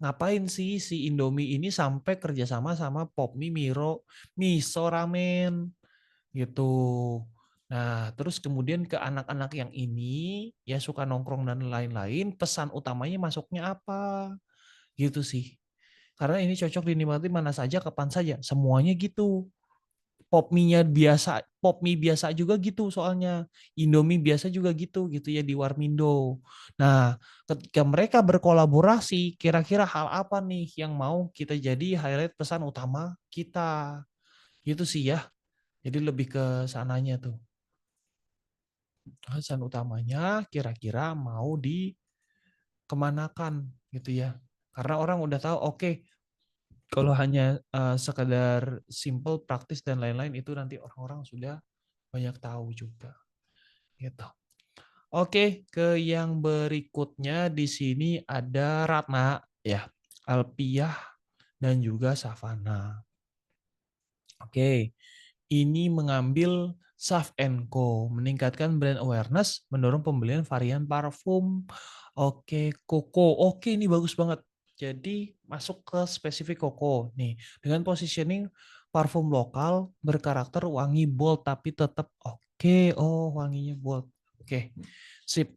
Ngapain sih si Indomie ini sampai kerjasama sama Pop Mie Miso Ramen gitu. Nah, terus kemudian ke anak-anak yang ini ya suka nongkrong dan lain-lain, pesan utamanya masuknya apa? Gitu sih. Karena ini cocok dinikmati mana saja, kapan saja. Semuanya gitu. Pop mie biasa juga gitu soalnya. Indomie biasa juga gitu ya di Warmindo. Nah, ketika mereka berkolaborasi, kira-kira hal apa nih yang mau kita jadi highlight pesan utama kita? Gitu sih ya. Jadi lebih ke sananya tuh. Pesan utamanya kira-kira mau dikemanakan gitu ya. Karena orang udah tahu, oke, kalau hanya sekedar simple, praktis dan lain-lain itu nanti orang-orang sudah banyak tahu juga. Gitu. Oke, ke yang berikutnya di sini ada Ratna ya, Alpiah dan juga Savana. Oke. Ini mengambil Sav & Co, meningkatkan brand awareness, mendorong pembelian varian parfum. Oke, Koko. Oke, ini bagus banget. Jadi masuk ke spesifik Koko nih dengan positioning parfum lokal berkarakter wangi bold tapi tetap oke. Oh, wanginya bold. Oke. Sip.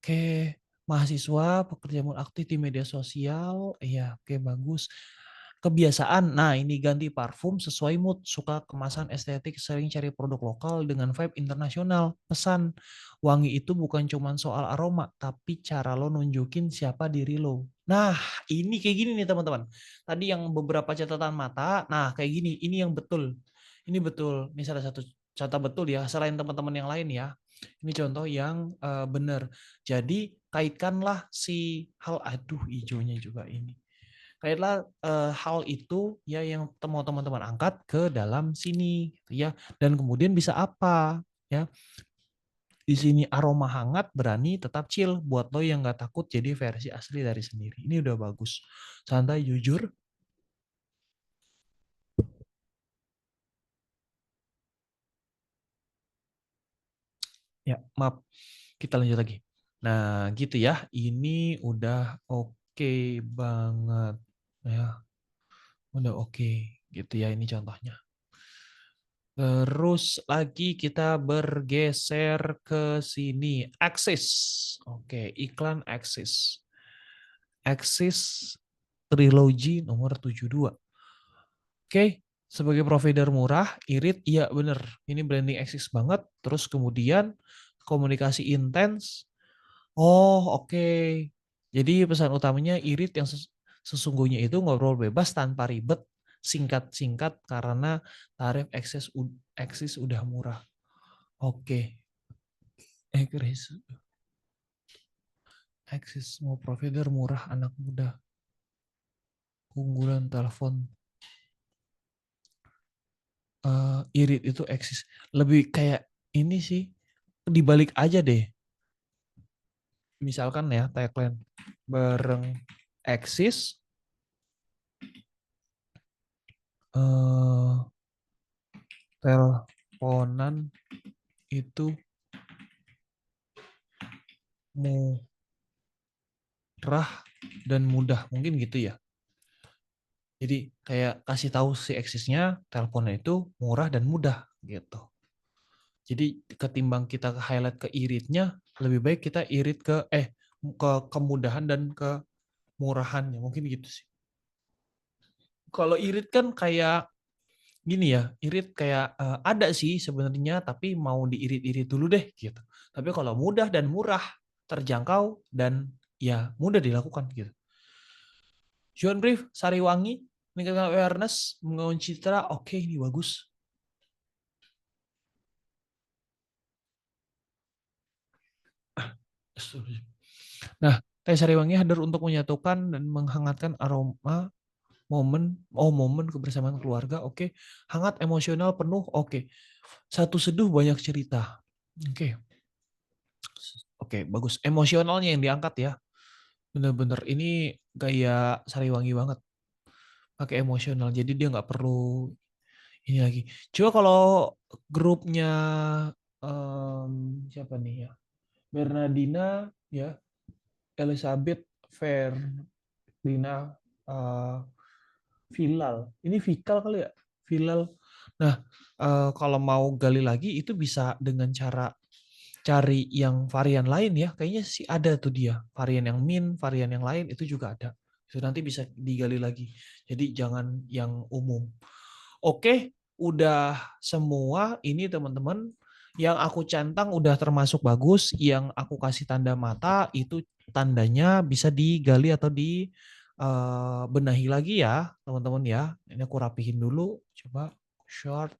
Oke, mahasiswa pekerja aktif di media sosial. Iya, oke bagus. Kebiasaan, nah ini ganti parfum sesuai mood, suka kemasan estetik, sering cari produk lokal dengan vibe internasional. Pesan, wangi itu bukan cuma soal aroma, tapi cara lo nunjukin siapa diri lo. Nah, ini kayak gini nih teman-teman. Tadi yang beberapa catatan mata, nah kayak gini, ini yang betul. Ini betul, ini salah satu contoh betul ya, selain teman-teman yang lain ya. Ini contoh yang benar. Jadi kaitkanlah si hal, aduh hijaunya juga ini. Kaitlah hal itu ya yang mau teman-teman angkat ke dalam sini ya, dan kemudian bisa apa ya, di sini aroma hangat berani tetap chill buat lo yang nggak takut jadi versi asli dari sendiri. Ini udah bagus, santai jujur. Ya maaf, kita lanjut lagi. Nah gitu ya, ini udah oke banget ya, udah oke gitu ya, ini contohnya. Terus lagi kita bergeser ke sini. Axis. Oke, iklan Axis. Axis Trilogy nomor 72. Oke, sebagai provider murah, irit, iya bener. Ini branding Axis banget. Terus kemudian komunikasi intens. Oh, oke. Jadi pesan utamanya irit yang sesungguhnya itu ngobrol bebas tanpa ribet, singkat-singkat karena tarif Axis udah murah. Oke. Axis mau provider murah, anak muda. Keunggulan telepon. Irit itu Axis. Lebih kayak ini sih, dibalik aja deh. Misalkan ya tagline bareng Axis, teleponan itu murah dan mudah, mungkin gitu ya. Jadi kayak kasih tahu si Axisnya teleponnya itu murah dan mudah gitu. Jadi ketimbang kita highlight ke iritnya, lebih baik kita irit ke kemudahan dan kemurahannya, mungkin gitu sih. Kalau irit kan kayak gini ya, irit kayak ada sih sebenarnya, tapi mau diirit-irit dulu deh gitu. Tapi kalau mudah dan murah, terjangkau dan ya mudah dilakukan gitu. Juan Brief, Sariwangi, meningkatkan awareness, membangun citra, oke ini bagus. Nah, teh Sariwangi hadir untuk menyatukan dan menghangatkan aroma momen kebersamaan keluarga, oke. Hangat, emosional, penuh, oke. Satu seduh banyak cerita. Oke. Oke, bagus. Emosionalnya yang diangkat ya. Bener-bener ini gaya Sariwangi banget. pakai emosional. Jadi dia nggak perlu ini lagi. Coba kalau grupnya siapa nih ya? Bernardina, ya, Elizabeth, Ferdina, Filal. Ini Fikal kali ya? Filal. Nah, kalau mau gali lagi itu bisa dengan cara cari yang varian lain ya. Kayaknya sih ada tuh dia. Varian yang min, varian yang lain itu juga ada. Itu nanti bisa digali lagi. Jadi jangan yang umum. Oke, udah semua ini teman-teman. Yang aku centang udah termasuk bagus. Yang aku kasih tanda mata itu tandanya bisa digali atau benahi lagi ya teman-teman ya. Ini aku rapihin dulu. Coba short.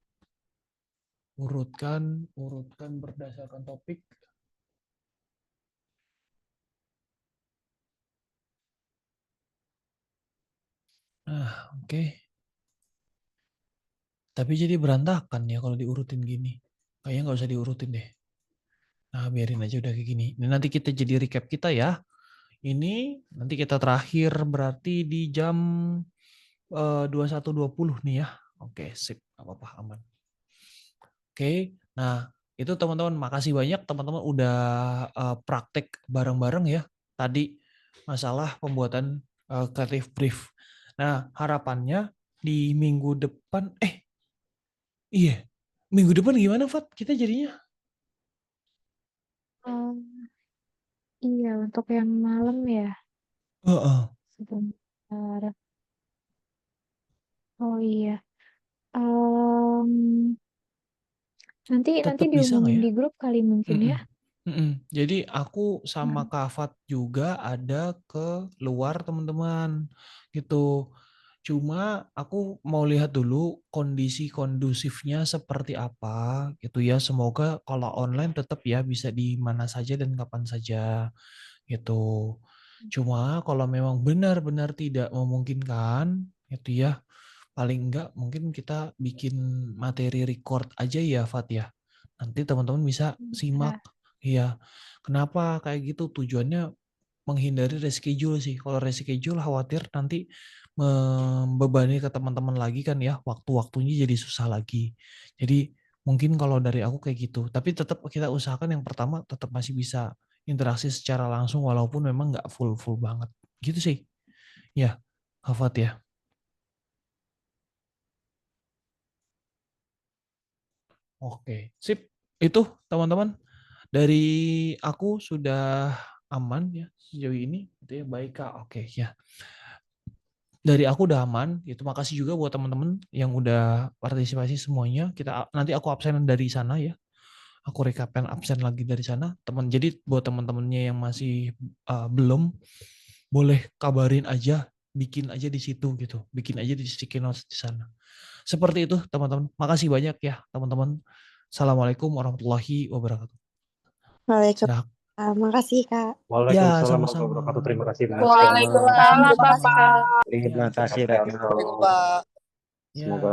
Urutkan berdasarkan topik. Nah, oke. Tapi jadi berantakan ya kalau diurutin gini. Kayaknya nggak usah diurutin deh. Nah, biarin aja udah kayak gini. Ini nanti kita jadi recap kita ya. Ini nanti kita terakhir berarti di jam 21.20 nih ya. Oke, sip. Nggak apa-apa, aman. Oke, nah itu teman-teman makasih banyak teman-teman udah praktek bareng-bareng ya. Tadi masalah pembuatan creative brief. Nah, harapannya di minggu depan, iya, minggu depan gimana Fat? Kita jadinya? Iya, untuk yang malam ya. Sebentar. Oh iya. Nanti Tetap bisa nggak diumumin ya? di grup kali mungkin ya. Jadi aku sama Kak Fat juga ada ke luar teman-teman gitu. Cuma aku mau lihat dulu kondisi kondusifnya seperti apa gitu ya. Semoga kalau online tetap ya bisa di mana saja dan kapan saja gitu. Cuma kalau memang benar-benar tidak memungkinkan gitu ya. Paling enggak mungkin kita bikin materi record aja ya Fat ya. Nanti teman-teman bisa simak. Iya. Kenapa kayak gitu? Tujuannya menghindari reschedule sih. Kalau reschedule khawatir nanti membebani ke teman-teman lagi kan ya. Waktu-waktunya jadi susah lagi. Jadi mungkin kalau dari aku kayak gitu. Tapi tetap kita usahakan yang pertama tetap masih bisa interaksi secara langsung walaupun memang nggak full banget. Gitu sih. Ya, Hafat ya. Oke, sip. Itu teman-teman dari aku sudah aman ya sejauh ini. Itu ya baik Kak. Oke ya. Dari aku udah aman. Itu makasih juga buat teman-teman yang udah partisipasi semuanya. Nanti aku absen dari sana ya. Aku recapkan absen lagi dari sana. Jadi buat teman-temannya yang masih belum boleh kabarin aja, bikin aja di situ gitu. Bikin aja di sticky notes di sana. Seperti itu teman-teman. Makasih banyak ya teman-teman. Assalamualaikum warahmatullahi wabarakatuh. Waalaikumsalam. Makasih, Kak. Ya, Waalaikumsalam warahmatullahi sama-sama. wabarakatuh. Terima kasih banyak. Waalaikumsalam, Terima kasih, Bapak. Kak. Terima kasih. Assalamualaikum, Pak. Ya. Semoga